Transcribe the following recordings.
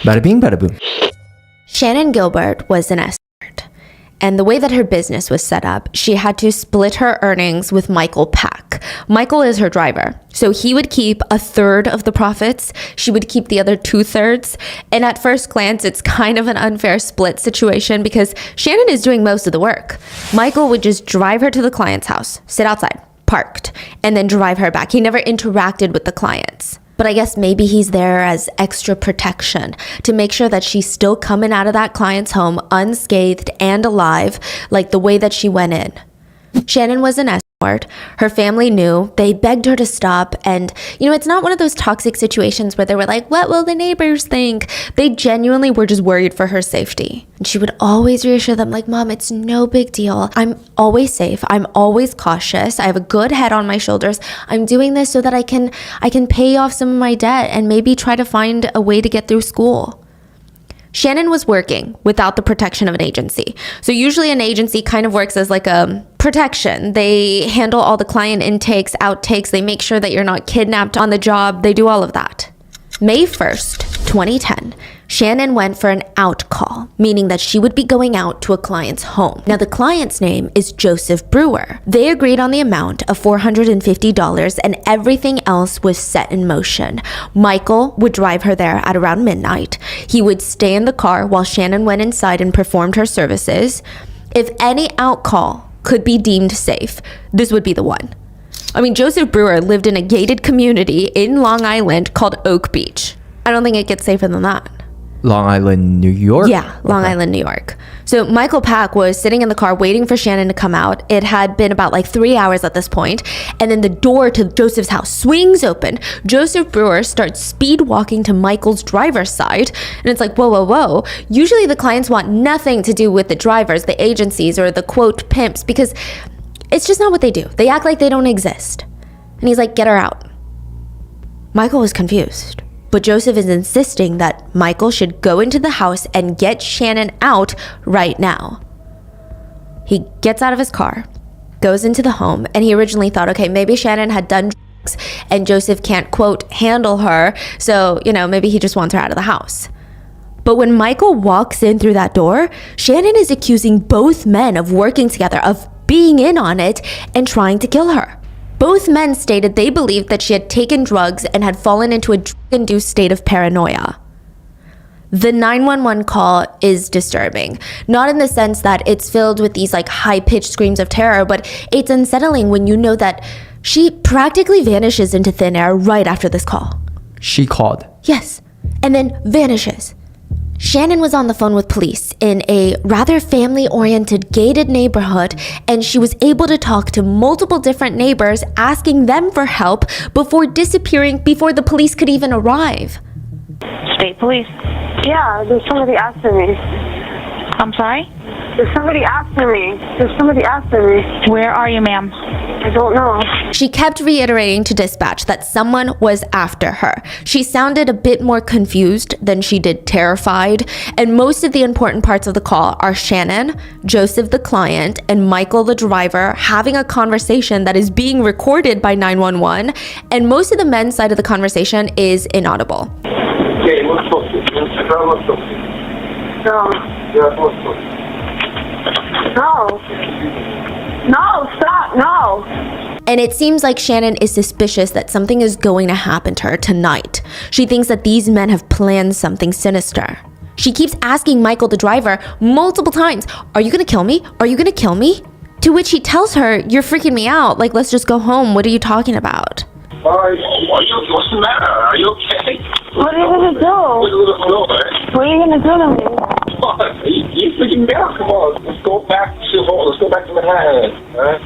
Bada bing, bada boom. Shannon Gilbert was an escort, and the way that her business was set up, she had to split her earnings with Michael Pack. Michael is her driver, so he would keep a third of the profits, she would keep the other 2/3, and at first glance, it's kind of an unfair split situation because Shannon is doing most of the work. Michael would just drive her to the client's house, sit outside, parked, and then drive her back. He never interacted with the clients. But I guess maybe he's there as extra protection to make sure that she's still coming out of that client's home unscathed and alive, like the way that she went in. Shannon was an escort. Her family knew. They begged her to stop. And, it's not one of those toxic situations where they were like, what will the neighbors think? They genuinely were just worried for her safety. And she would always reassure them like, Mom, it's no big deal. I'm always safe. I'm always cautious. I have a good head on my shoulders. I'm doing this so that I can pay off some of my debt and maybe try to find a way to get through school. Shannon was working without the protection of an agency. So usually an agency kind of works as like a protection. They handle all the client intakes, outtakes. They make sure that you're not kidnapped on the job. They do all of that. May 1st, 2010, Shannon went for an out call, meaning that she would be going out to a client's home. Now, the client's name is Joseph Brewer. They agreed on the amount of $450 and everything else was set in motion. Michael would drive her there at around midnight. He would stay in the car while Shannon went inside and performed her services. If any out call could be deemed safe, this would be the one. Joseph Brewer lived in a gated community in Long Island called Oak Beach. I don't think it gets safer than that. Long Island, New York? Yeah, Long Island, New York. So Michael Pack was sitting in the car waiting for Shannon to come out. It had been about 3 hours at this point, and then the door to Joseph's house swings open. Joseph Brewer starts speed walking to Michael's driver's side, and it's like, whoa, whoa, whoa. Usually the clients want nothing to do with the drivers, the agencies, or the quote pimps, because it's just not what they do. They act like they don't exist. And he's like, get her out. Michael was confused. But Joseph is insisting that Michael should go into the house and get Shannon out right now. He gets out of his car, goes into the home, and he originally thought, okay, maybe Shannon had done drugs and Joseph can't, quote, handle her. So, maybe he just wants her out of the house. But when Michael walks in through that door, Shannon is accusing both men of working together, of being in on it and trying to kill her. Both men stated they believed that she had taken drugs and had fallen into a drug-induced state of paranoia. The 911 call is disturbing, not in the sense that it's filled with these high-pitched screams of terror, but it's unsettling when you know that she practically vanishes into thin air right after this call. She called? Yes, and then vanishes. Shannon was on the phone with police in a rather family-oriented gated neighborhood, and she was able to talk to multiple different neighbors asking them for help before disappearing before the police could even arrive. State police. Yeah, there's somebody after me. I'm sorry? There's somebody after me. Where are you, ma'am? I don't know. She kept reiterating to dispatch that someone was after her. She sounded a bit more confused than she did terrified, and most of the important parts of the call are Shannon, Joseph the client, and Michael the driver having a conversation that is being recorded by 911, and most of the men's side of the conversation is inaudible. No, stop, no. And it seems like Shannon is suspicious that something is going to happen to her tonight. She thinks that these men have planned something sinister. She keeps asking Michael, the driver, multiple times, are you gonna kill me? Are you gonna kill me? To which he tells her, you're freaking me out. Let's just go home. What are you talking about? What's the matter? Are you okay? What are you gonna do? What are you gonna do to me? You freaking down. Come on. Let's go back to Manhattan. All right?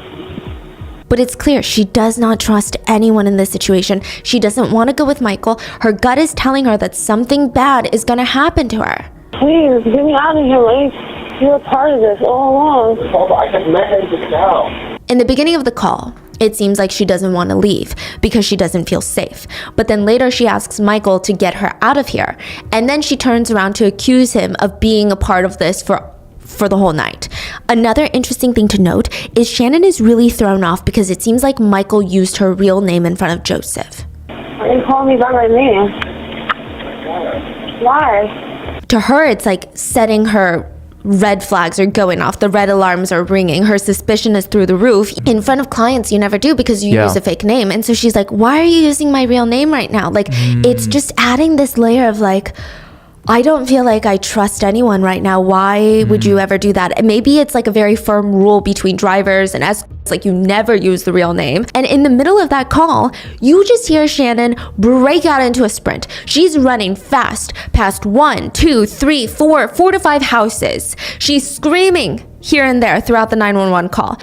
But it's clear she does not trust anyone in this situation. She doesn't want to go with Michael. Her gut is telling her that something bad is going to happen to her. Please, get me out of here, Rex. You're a part of this all along. I have met him now. In the beginning of the call, it seems like she doesn't want to leave because she doesn't feel safe. But then later she asks Michael to get her out of here. And then she turns around to accuse him of being a part of this for the whole night. Another interesting thing to note is Shannon is really thrown off because it seems like Michael used her real name in front of Joseph. Why are you calling me by my name? Why? To her, it's like setting her red flags are going off. The red alarms are ringing. Her suspicion is through the roof. In front of clients, you never do because you use a fake name. And so she's like, why are you using my real name right now? Like, it's just adding this layer of like, I don't feel like I trust anyone right now. Why would you ever do that? And maybe it's like a very firm rule between drivers and escorts, like you never use the real name. And in the middle of that call, you just hear Shannon break out into a sprint. She's running fast past 1, 2, 3, 4 to 5 houses. She's screaming here and there throughout the 911 call.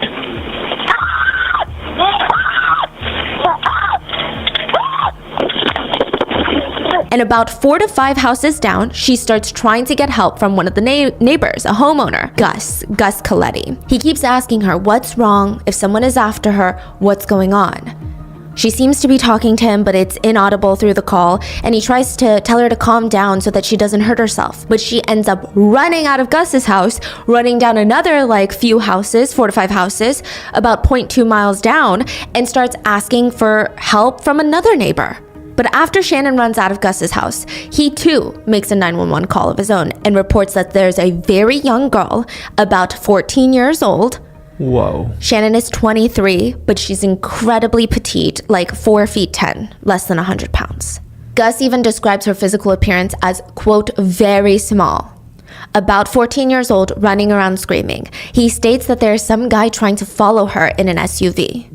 And about 4 to 5 houses down, she starts trying to get help from one of the neighbors, a homeowner, Gus Coletti. He keeps asking her what's wrong, if someone is after her, what's going on. She seems to be talking to him, but it's inaudible through the call, and he tries to tell her to calm down so that she doesn't hurt herself. But she ends up running out of Gus's house, running down another few houses, 4 to 5 houses, about 0.2 miles down, and starts asking for help from another neighbor. But after Shannon runs out of Gus's house, he too makes a 911 call of his own and reports that there's a very young girl, about 14 years old. Whoa. Shannon is 23, but she's incredibly petite, like 4 feet 10, less than 100 pounds. Gus even describes her physical appearance as, quote, very small. About 14 years old, running around screaming. He states that there is some guy trying to follow her in an SUV,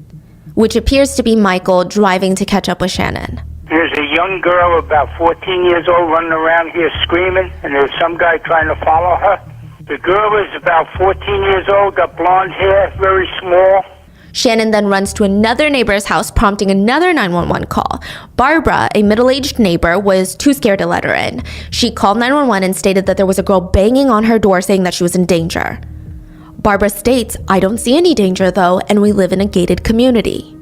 which appears to be Michael driving to catch up with Shannon. There's a young girl about 14 years old running around here screaming, and there's some guy trying to follow her. The girl is about 14 years old, got blonde hair, very small. Shannon then runs to another neighbor's house, prompting another 911 call. Barbara, a middle-aged neighbor, was too scared to let her in. She called 911 and stated that there was a girl banging on her door saying that she was in danger. Barbara states, I don't see any danger though, and we live in a gated community.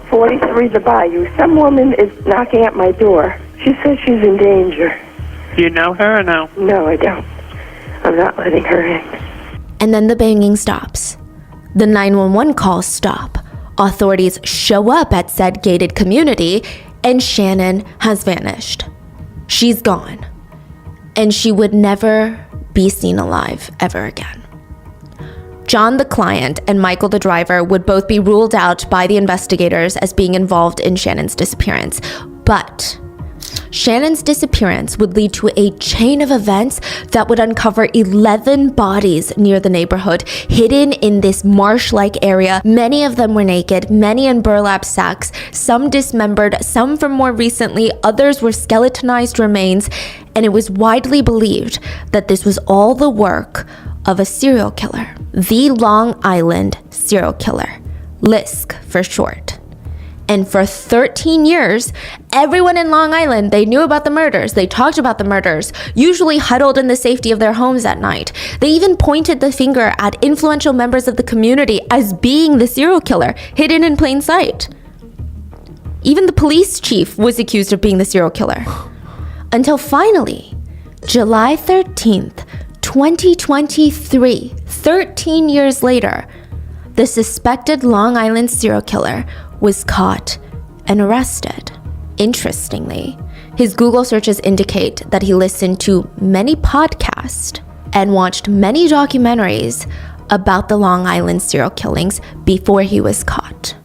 43 the Bayou. Some woman is knocking at my door. She says she's in danger. Do you know her or no? No, I don't. I'm not letting her in. And then the banging stops. The 911 calls stop. Authorities show up at said gated community, and Shannon has vanished. She's gone. And she would never be seen alive ever again. John, the client, and Michael, the driver, would both be ruled out by the investigators as being involved in Shannon's disappearance. But Shannon's disappearance would lead to a chain of events that would uncover 11 bodies near the neighborhood, hidden in this marsh-like area. Many of them were naked, many in burlap sacks, some dismembered, some from more recently, others were skeletonized remains, and it was widely believed that this was all the work of a serial killer. The Long Island serial killer, Lisk for short. And for 13 years, everyone in Long Island, they knew about the murders. They talked about the murders, usually huddled in the safety of their homes at night. They even pointed the finger at influential members of the community as being the serial killer, hidden in plain sight. Even the police chief was accused of being the serial killer. Until finally, July 13th, 2023, 13 years later, the suspected Long Island serial killer was caught and arrested. Interestingly, his Google searches indicate that he listened to many podcasts and watched many documentaries about the Long Island serial killings before he was caught.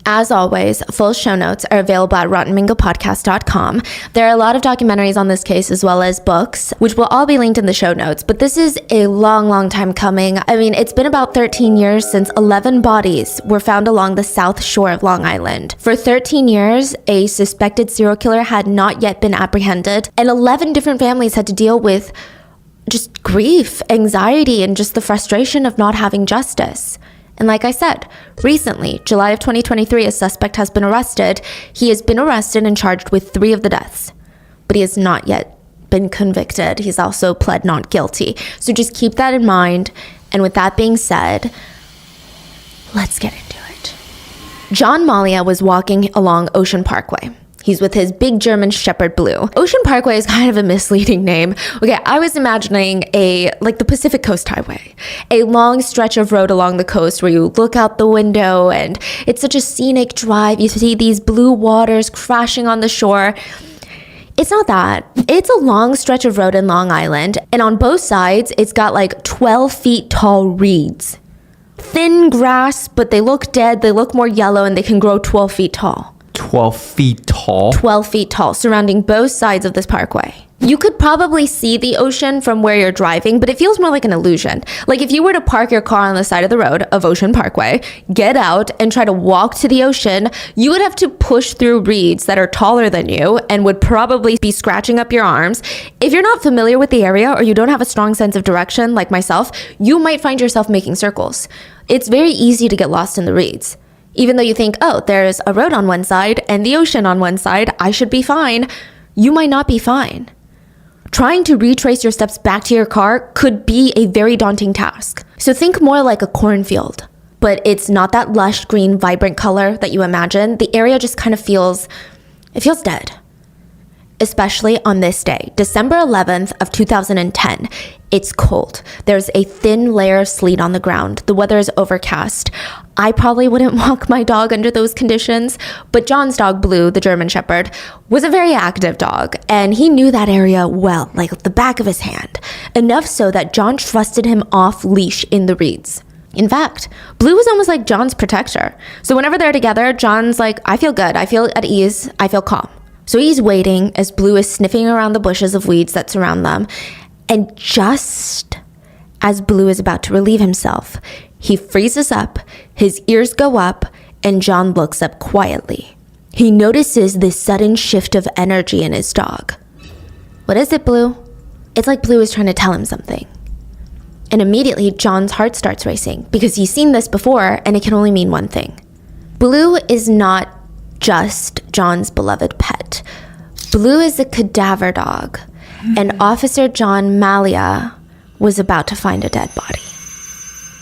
As always, full show notes are available at rottenmingopodcast.com. There are a lot of documentaries on this case as well as books, which will all be linked in the show notes. But this is a long, long time coming. I mean, it's been about 13 years since 11 bodies were found along the south shore of Long Island. For 13 years, a suspected serial killer had not yet been apprehended, and 11 different families had to deal with just grief, anxiety, and just the frustration of not having justice. And like I said, recently, July of 2023, a suspect has been arrested. He has been arrested and charged with 3 of the deaths, but he has not yet been convicted. He's also pled not guilty. So just keep that in mind. And with that being said, let's get into it. John Malia was walking along Ocean Parkway. He's with his big German Shepherd Blue. Ocean Parkway is kind of a misleading name. Okay, I was imagining like the Pacific Coast Highway, a long stretch of road along the coast where you look out the window and it's such a scenic drive. You see these blue waters crashing on the shore. It's not that. It's a long stretch of road in Long Island, and on both sides, it's got like 12 feet tall reeds. Thin grass, but they look dead, they look more yellow, and they can grow 12 feet tall. 12 feet tall? 12 feet tall, surrounding both sides of this parkway. You could probably see the ocean from where you're driving, but it feels more like an illusion. Like if you were to park your car on the side of the road of Ocean Parkway, get out and try to walk to the ocean, you would have to push through reeds that are taller than you and would probably be scratching up your arms. If you're not familiar with the area or you don't have a strong sense of direction like myself, you might find yourself making circles. It's very easy to get lost in the reeds. Even though you think, oh, there's a road on one side and the ocean on one side, I should be fine. You might not be fine. Trying to retrace your steps back to your car could be a very daunting task. So think more like a cornfield, but it's not that lush, green, vibrant color that you imagine. The area just kind of feels dead. Especially on this day, December 11th of 2010. It's cold. There's a thin layer of sleet on the ground. The weather is overcast. I probably wouldn't walk my dog under those conditions, but John's dog, Blue, the German Shepherd, was a very active dog, and he knew that area well, like the back of his hand. Enough so that John trusted him off leash in the reeds. In fact, Blue was almost like John's protector. So whenever they're together, John's like, I feel good, I feel at ease, I feel calm. So he's waiting as Blue is sniffing around the bushes of weeds that surround them. And just as Blue is about to relieve himself, he freezes up, his ears go up, and John looks up quietly. He notices this sudden shift of energy in his dog. What is it, Blue? It's like Blue is trying to tell him something. And immediately, John's heart starts racing because he's seen this before and it can only mean one thing. Blue is not just John's beloved pet. Blue is a cadaver dog, and Officer John Malia was about to find a dead body.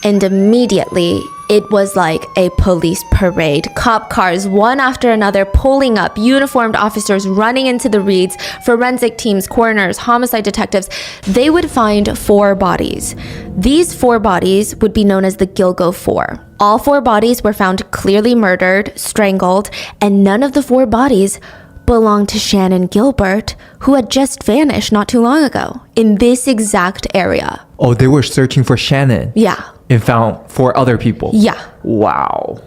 And immediately, it was like a police parade. Cop cars, one after another, pulling up, uniformed officers running into the reeds, forensic teams, coroners, homicide detectives. They would find 4 bodies. These 4 bodies would be known as the Gilgo 4. All 4 bodies were found clearly murdered, strangled, and none of the 4 bodies belonged to Shannon Gilbert, who had just vanished not too long ago in this exact area. Oh, they were searching for Shannon. Yeah. And found 4 other people. Yeah. Wow.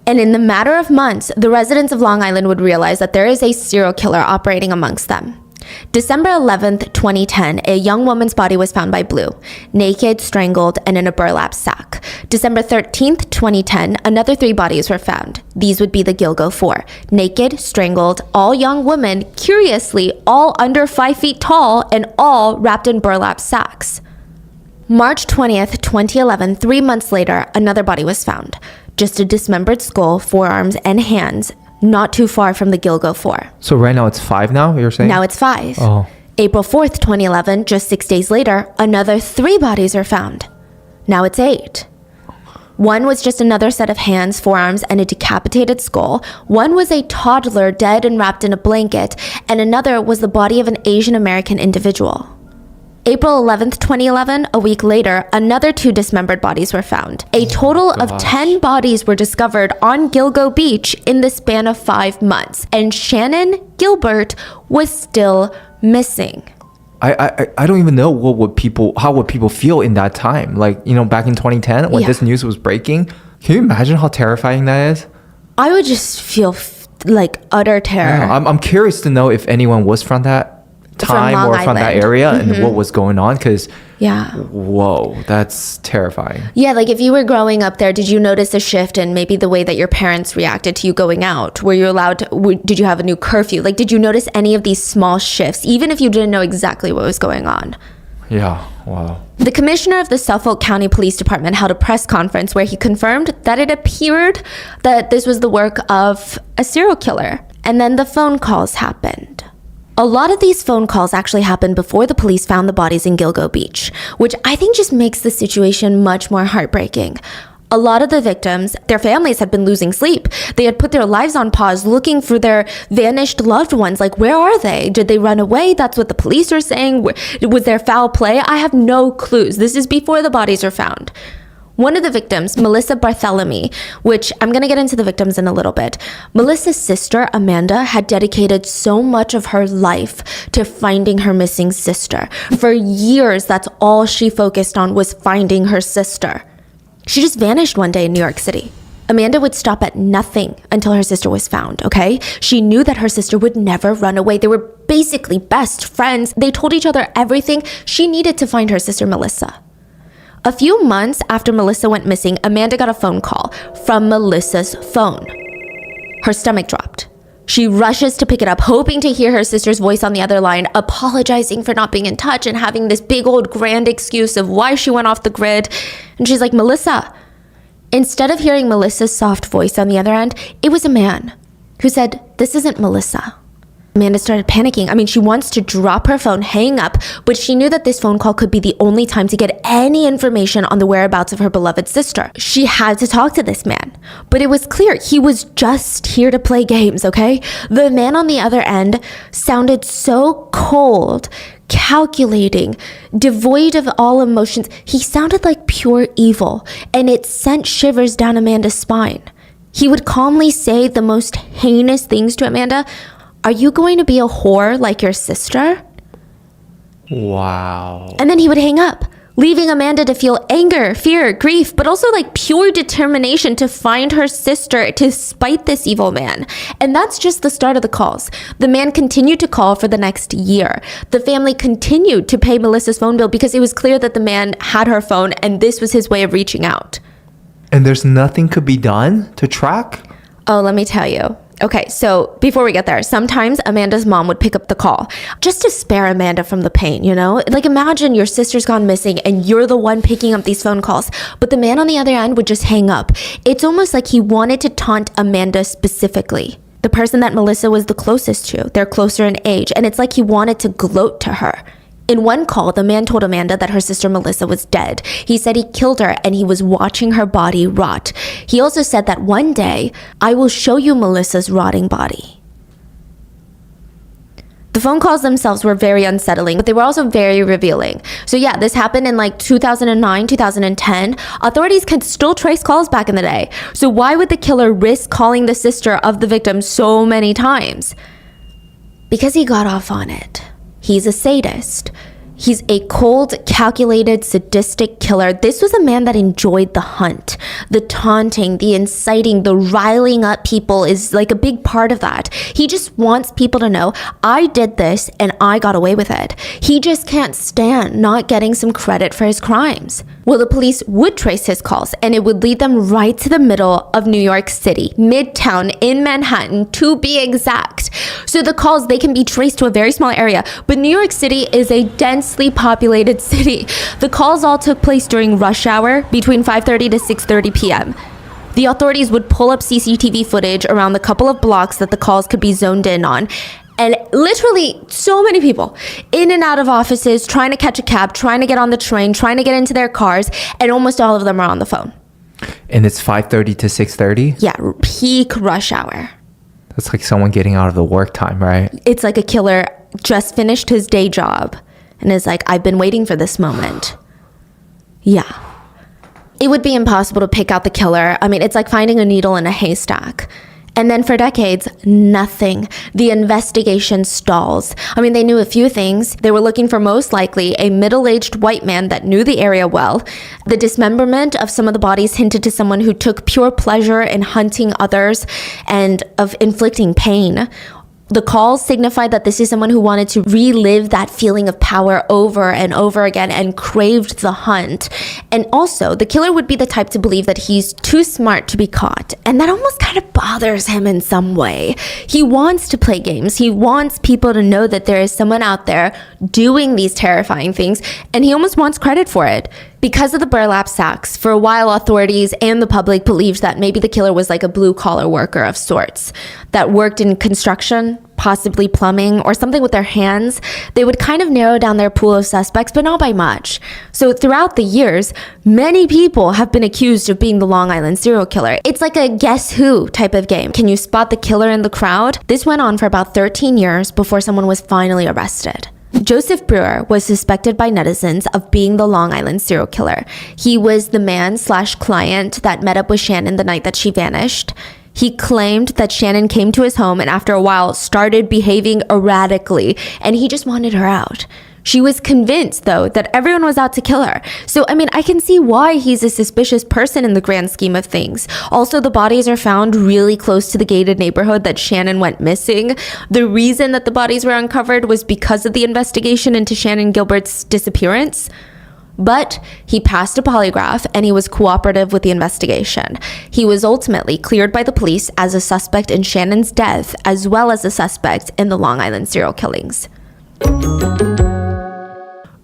And in the matter of months, the residents of Long Island would realize that there is a serial killer operating amongst them. December 11th, 2010, a young woman's body was found by Blue, naked, strangled, and in a burlap sack. December 13th, 2010, another 3 bodies were found. These would be the Gilgo 4, naked, strangled, all young women, curiously, all under 5 feet tall, and all wrapped in burlap sacks. March 20th, 2011, 3 months later, another body was found. Just a dismembered skull, forearms, and hands, not too far from the Gilgo 4. So right now it's 5 now, you're saying? Now it's 5. Oh. April 4th, 2011, just 6 days later, another 3 bodies are found. Now it's 8. One was just another set of hands, forearms, and a decapitated skull. One was a toddler dead and wrapped in a blanket, and another was the body of an Asian American individual. April 11th, 2011, a week later, another 2 dismembered bodies were found. A total of 10 bodies were discovered on Gilgo Beach in the span of 5 months, and Shannon Gilbert was still missing. I don't even know how would people feel in that time. Like, back in 2010 when this news was breaking. Can you imagine how terrifying that is? I would just feel like utter terror. Yeah, I'm curious to know if anyone was from that time Long or from that Island. area and what was going on, because Yeah. whoa, that's terrifying. Yeah, like if you were growing up there, did you notice a shift in maybe the way that your parents reacted to you going out? Were you allowed to, did you have a new curfew? Like, did you notice any of these small shifts, even if you didn't know exactly what was going on? Yeah, wow. The commissioner of the Suffolk County Police Department held a press conference where he confirmed that it appeared that this was the work of a serial killer. And then the phone calls happened. A lot of these phone calls actually happened before the police found the bodies in Gilgo Beach, which I think just makes the situation much more heartbreaking. A lot of the victims, their families had been losing sleep. They had put their lives on pause looking for their vanished loved ones. Like, where are they? Did they run away? That's what the police are saying. Was there foul play? I have no clues. This is before the bodies are found. One of the victims, Melissa Barthélemy, which I'm going to get into the victims in a little bit. Melissa's sister, Amanda, had dedicated so much of her life to finding her missing sister. For years, that's all she focused on, was finding her sister. She just vanished one day in New York City. Amanda would stop at nothing until her sister was found, okay? She knew that her sister would never run away. They were basically best friends. They told each other everything. She needed to find her sister, Melissa. A few months after Melissa went missing, Amanda got a phone call from Melissa's phone. Her stomach dropped. She rushes to pick it up, hoping to hear her sister's voice on the other line, apologizing for not being in touch and having this big old grand excuse of why she went off the grid. And she's like, Melissa. Instead of hearing Melissa's soft voice on the other end, it was a man who said, this isn't Melissa. Amanda started panicking. I mean, she wants to drop her phone, hang up, but she knew that this phone call could be the only time to get any information on the whereabouts of her beloved sister. She had to talk to this man, but it was clear he was just here to play games, okay? The man on the other end sounded so cold, calculating, devoid of all emotions. He sounded like pure evil, and it sent shivers down Amanda's spine. He would calmly say the most heinous things to Amanda. Are you going to be a whore like your sister? Wow. And then he would hang up, leaving Amanda to feel anger, fear, grief, but also like pure determination to find her sister despite this evil man. And that's just the start of the calls. The man continued to call for the next year. The family continued to pay Melissa's phone bill because it was clear that the man had her phone and this was his way of reaching out. And there's nothing could be done to track? Oh, let me tell you. Okay, so before we get there, sometimes Amanda's mom would pick up the call just to spare Amanda from the pain, you know? Like, imagine your sister's gone missing and you're the one picking up these phone calls, but the man on the other end would just hang up. It's almost like he wanted to taunt Amanda specifically, the person that Melissa was the closest to. They're closer in age, and it's like he wanted to gloat to her. In one call, the man told Amanda that her sister Melissa was dead. He said he killed her and he was watching her body rot. He also said that one day, I will show you Melissa's rotting body. The phone calls themselves were very unsettling, but they were also very revealing. So yeah, this happened in like 2009, 2010. Authorities could still trace calls back in the day. So why would the killer risk calling the sister of the victim so many times? Because he got off on it. He's a sadist. He's a cold, calculated, sadistic killer. This was a man that enjoyed the hunt. The taunting, the inciting, the riling up people is like a big part of that. He just wants people to know, I did this and I got away with it. He just can't stand not getting some credit for his crimes. Well, the police would trace his calls and it would lead them right to the middle of New York City, Midtown in Manhattan to be exact. So the calls, they can be traced to a very small area, but New York City is a densely populated city. The calls all took place during rush hour between 5:30 to 6:30 p.m. The authorities would pull up CCTV footage around the couple of blocks that the calls could be zoned in on. And literally so many people in and out of offices, trying to catch a cab, trying to get on the train, trying to get into their cars, and almost all of them are on the phone. And it's 5:30 to 6:30? Yeah, peak rush hour. That's like someone getting out of the work time, right? It's like a killer just finished his day job and is like, I've been waiting for this moment. Yeah. It would be impossible to pick out the killer. I mean, it's like finding a needle in a haystack. And then for decades, nothing. The investigation stalls. I mean, they knew a few things. They were looking for most likely a middle-aged white man that knew the area well. The dismemberment of some of the bodies hinted to someone who took pure pleasure in hunting others and of inflicting pain. The calls signified that this is someone who wanted to relive that feeling of power over and over again and craved the hunt. And also, the killer would be the type to believe that he's too smart to be caught. And that almost kind of bothers him in some way. He wants to play games. He wants people to know that there is someone out there doing these terrifying things, and he almost wants credit for it. Because of the burlap sacks, for a while authorities and the public believed that maybe the killer was like a blue-collar worker of sorts that worked in construction, possibly plumbing, or something with their hands, they would kind of narrow down their pool of suspects, but not by much. So throughout the years, many people have been accused of being the Long Island serial killer. It's like a guess who type of game. Can you spot the killer in the crowd? This went on for about 13 years before someone was finally arrested. Joseph Brewer was suspected by netizens of being the Long Island serial killer. He was the man/client that met up with Shannon the night that she vanished. He claimed that Shannon came to his home and after a while started behaving erratically, and he just wanted her out. She was convinced, though, that everyone was out to kill her. So, I mean, I can see why he's a suspicious person in the grand scheme of things. Also, the bodies are found really close to the gated neighborhood that Shannon went missing. The reason that the bodies were uncovered was because of the investigation into Shannon Gilbert's disappearance. But he passed a polygraph and he was cooperative with the investigation. He was ultimately cleared by the police as a suspect in Shannon's death, as well as a suspect in the Long Island serial killings.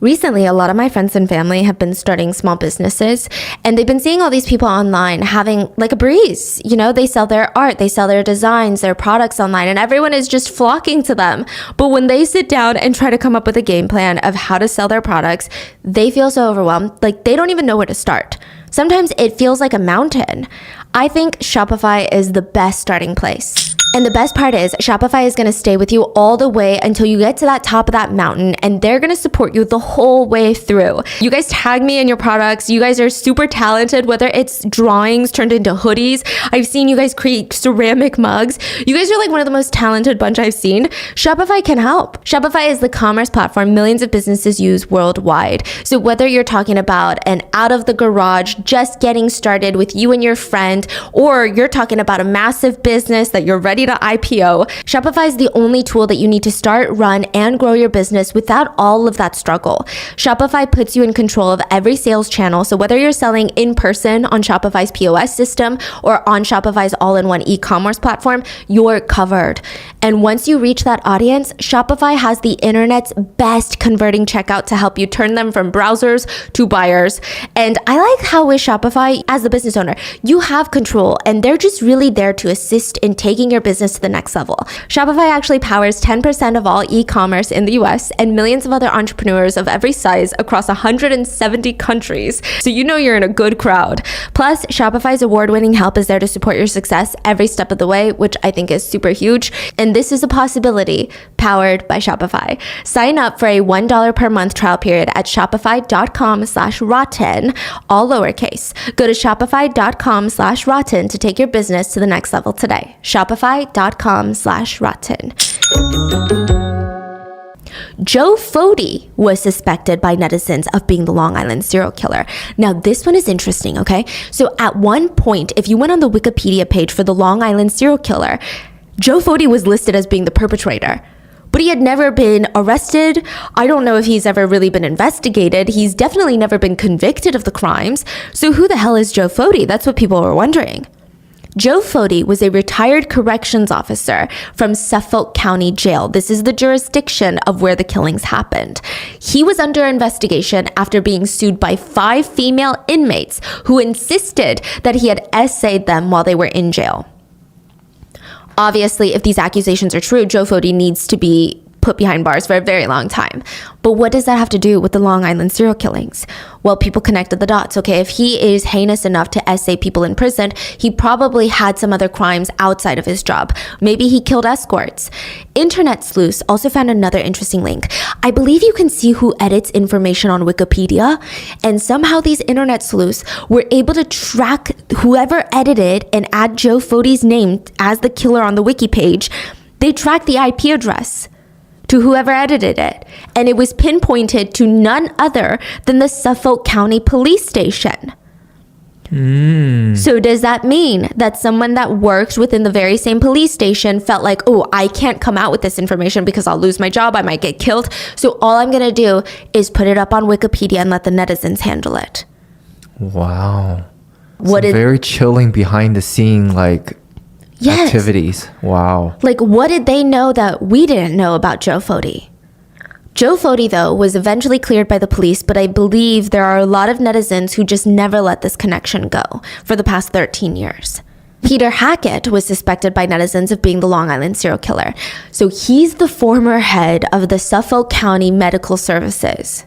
Recently, a lot of my friends and family have been starting small businesses, and they've been seeing all these people online having like a breeze. You know, they sell their art, they sell their designs, their products online, and everyone is just flocking to them. But when they sit down and try to come up with a game plan of how to sell their products, they feel so overwhelmed, like they don't even know where to start. Sometimes it feels like a mountain. I think Shopify is the best starting place. And the best part is Shopify is going to stay with you all the way until you get to that top of that mountain, and they're going to support you the whole way through. You guys tag me in your products. You guys are super talented, whether it's drawings turned into hoodies. I've seen you guys create ceramic mugs. You guys are like one of the most talented bunch I've seen. Shopify can help. Shopify is the commerce platform millions of businesses use worldwide. So whether you're talking about an out of the garage, just getting started with you and your friend, or you're talking about a massive business that you're ready to IPO, Shopify is the only tool that you need to start, run, and grow your business without all of that struggle. Shopify puts you in control of every sales channel. So whether you're selling in person on Shopify's POS system or on Shopify's all-in-one e-commerce platform, you're covered. And once you reach that audience, Shopify has the internet's best converting checkout to help you turn them from browsers to buyers. And I like how with Shopify, as the business owner, you have control, and they're just really there to assist in taking your business to the next level. Shopify actually powers 10% of all e-commerce in the US and millions of other entrepreneurs of every size across 170 countries. So you know you're in a good crowd. Plus, Shopify's award-winning help is there to support your success every step of the way, which I think is super huge. And this is a possibility powered by Shopify. Sign up for a $1 per month trial period at shopify.com/rotten, all lowercase. Go to shopify.com/rotten to take your business to the next level today. Shopify.com/rotten. Joe Fody was suspected by netizens of being the Long Island serial killer. Now, this one is interesting, okay? So at one point, if you went on the Wikipedia page for the Long Island serial killer, Joe Fody was listed as being the perpetrator. But he had never been arrested. I don't know if he's ever really been investigated. He's definitely never been convicted of the crimes. So who the hell is Joe Fody? That's what people were wondering. Joe Fody was a retired corrections officer from Suffolk County Jail. This is the jurisdiction of where the killings happened. He was under investigation after being sued by 5 female inmates who insisted that he had essayed them while they were in jail. Obviously, if these accusations are true, Joe Fody needs to be put behind bars for a very long time. But what does that have to do with the Long Island serial killings? Well, people connected the dots. Okay, if he is heinous enough to essay people in prison, he probably had some other crimes outside of his job. Maybe he killed escorts. Internet sleuths also found another interesting link. I believe you can see who edits information on Wikipedia, and somehow these internet sleuths were able to track whoever edited and add Joe Fody's name as the killer on the wiki page. They tracked the IP address to whoever edited it, and it was pinpointed to none other than the Suffolk County Police Station. So does that mean that someone that worked within the very same police station felt like, oh, I can't come out with this information because I'll lose my job, I might get killed, so all I'm gonna do is put it up on Wikipedia and let the netizens handle it? Wow. What is very chilling behind the scene, like, yes. activities. Wow. Like, what did they know that we didn't know about Joe Fody? Joe Fody, though, was eventually cleared by the police, but I believe there are a lot of netizens who just never let this connection go for the past 13 years. Peter Hackett was suspected by netizens of being the Long Island serial killer. So he's the former head of the Suffolk County Medical Services.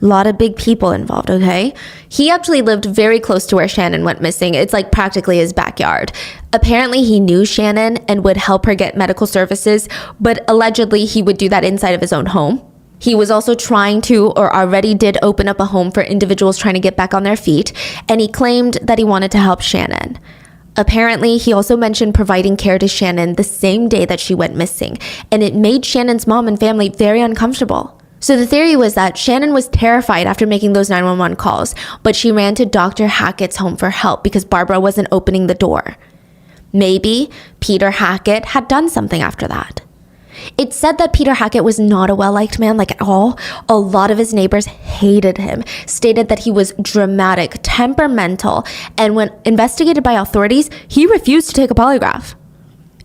A lot of big people involved, okay? He actually lived very close to where Shannon went missing. It's like practically his backyard. Apparently he knew Shannon and would help her get medical services, but allegedly he would do that inside of his own home. He was also trying to, or already did, open up a home for individuals trying to get back on their feet, and he claimed that he wanted to help Shannon. Apparently, he also mentioned providing care to Shannon the same day that she went missing, and it made Shannon's mom and family very uncomfortable. So the theory was that Shannon was terrified after making those 911 calls, but she ran to Dr. Hackett's home for help because Barbara wasn't opening the door. Maybe Peter Hackett had done something after that. It's said that Peter Hackett was not a well-liked man, like at all. A lot of his neighbors hated him, stated that he was dramatic, temperamental, and when investigated by authorities, he refused to take a polygraph.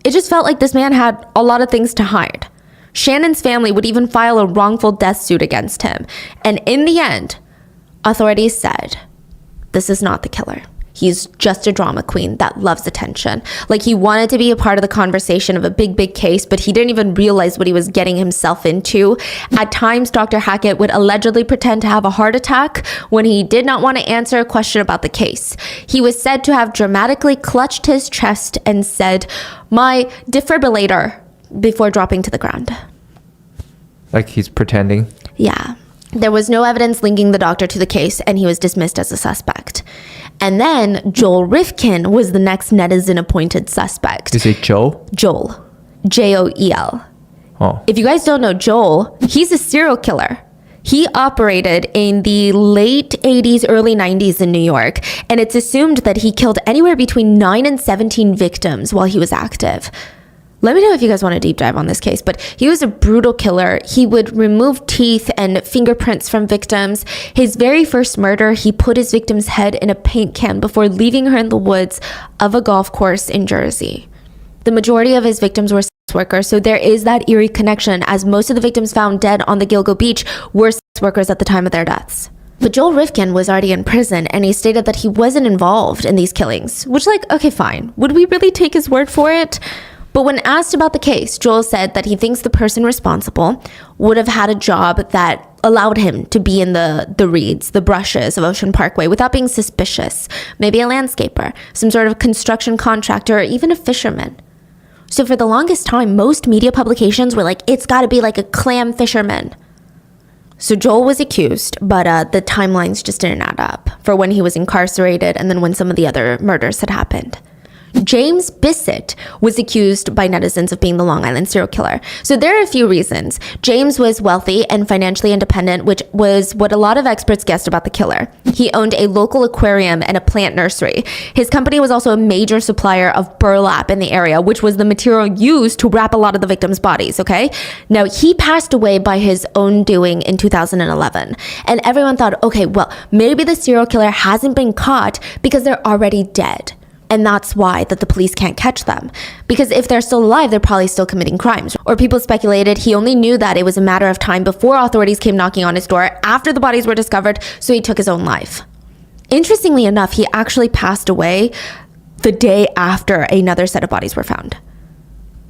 It just felt like this man had a lot of things to hide. Shannon's family would even file a wrongful death suit against him. And in the end, authorities said, this is not the killer. He's just a drama queen that loves attention. Like he wanted to be a part of the conversation of a big case, but he didn't even realize what he was getting himself into. At times, Dr. Hackett would allegedly pretend to have a heart attack when he did not want to answer a question about the case. He was said to have dramatically clutched his chest and said, "My defibrillator," before dropping to the ground. Like he's pretending? Yeah. There was no evidence linking the doctor to the case, and he was dismissed as a suspect. And then Joel Rifkin was the next netizen-appointed suspect. Is it Joe? Joel. Joel. Oh. If you guys don't know Joel, he's a serial killer. He operated in the late 80s, early 90s in New York, and it's assumed that he killed anywhere between 9 and 17 victims while he was active. Let me know if you guys want a deep dive on this case, but he was a brutal killer. He would remove teeth and fingerprints from victims. His very first murder, he put his victim's head in a paint can before leaving her in the woods of a golf course in Jersey. The majority of his victims were sex workers, so there is that eerie connection, as most of the victims found dead on the Gilgo beach were sex workers at the time of their deaths. But Joel Rifkin was already in prison, and he stated that he wasn't involved in these killings, which, like, okay, fine. Would we really take his word for it? But when asked about the case, Joel said that he thinks the person responsible would have had a job that allowed him to be in the reeds, the brushes of Ocean Parkway without being suspicious. Maybe a landscaper, some sort of construction contractor, or even a fisherman. So for the longest time, most media publications were like, it's got to be like a clam fisherman. So Joel was accused, but the timelines just didn't add up for when he was incarcerated and then when some of the other murders had happened. James Bissett was accused by netizens of being the Long Island serial killer. So there are a few reasons. James was wealthy and financially independent, which was what a lot of experts guessed about the killer. He owned a local aquarium and a plant nursery. His company was also a major supplier of burlap in the area, which was the material used to wrap a lot of the victims' bodies, okay? Now, he passed away by his own doing in 2011. And everyone thought, okay, well, maybe the serial killer hasn't been caught because they're already dead. And that's why that the police can't catch them. Because if they're still alive, they're probably still committing crimes. Or people speculated he only knew that it was a matter of time before authorities came knocking on his door after the bodies were discovered, so he took his own life. Interestingly enough, he actually passed away the day after another set of bodies were found.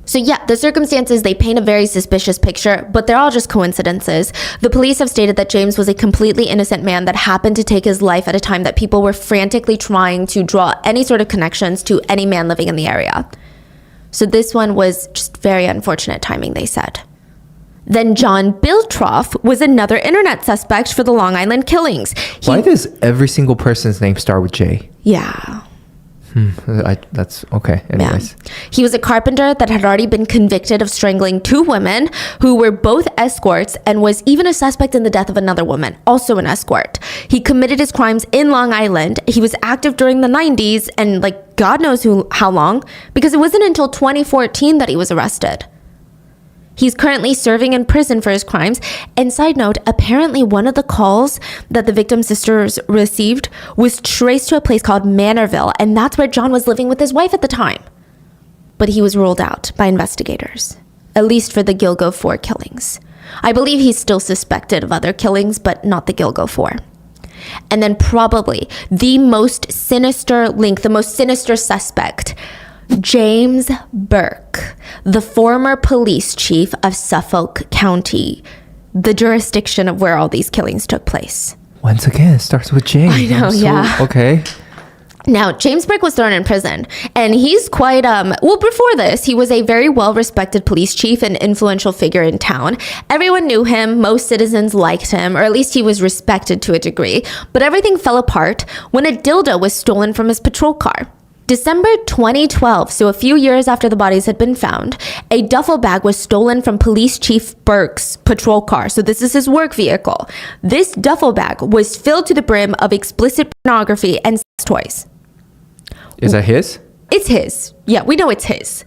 So yeah, the circumstances, they paint a very suspicious picture, but they're all just coincidences. The police have stated that James was a completely innocent man that happened to take his life at a time that people were frantically trying to draw any sort of connections to any man living in the area. So this one was just very unfortunate timing, they said. Then John Biltroff was another internet suspect for the Long Island killings. Why does every single person's name start with J? Yeah. That's okay. Anyways. Yeah. He was a carpenter that had already been convicted of strangling 2 women who were both escorts and was even a suspect in the death of another woman, also an escort. He committed his crimes in Long Island. He was active during the 90s and like God knows how long, because it wasn't until 2014 that he was arrested. He's currently serving in prison for his crimes. And side note, apparently one of the calls that the victim's sisters received was traced to a place called Manorville, and that's where John was living with his wife at the time. But he was ruled out by investigators, at least for the Gilgo 4 killings. I believe he's still suspected of other killings, but not the Gilgo 4. And then probably the most sinister link, the most sinister suspect James Burke, the former police chief of Suffolk County, the jurisdiction of where all these killings took place. Once again, it starts with James. I know, yeah. Okay. Now, James Burke was thrown in prison, and he's quite, well, before this, he was a very well-respected police chief and influential figure in town. Everyone knew him, most citizens liked him, or at least he was respected to a degree, but everything fell apart when a dildo was stolen from his patrol car. December 2012, so a few years after the bodies had been found, a duffel bag was stolen from Police Chief Burke's patrol car. So this is his work vehicle. This duffel bag was filled to the brim of explicit pornography and sex toys. Is that his? It's his. Yeah, we know it's his.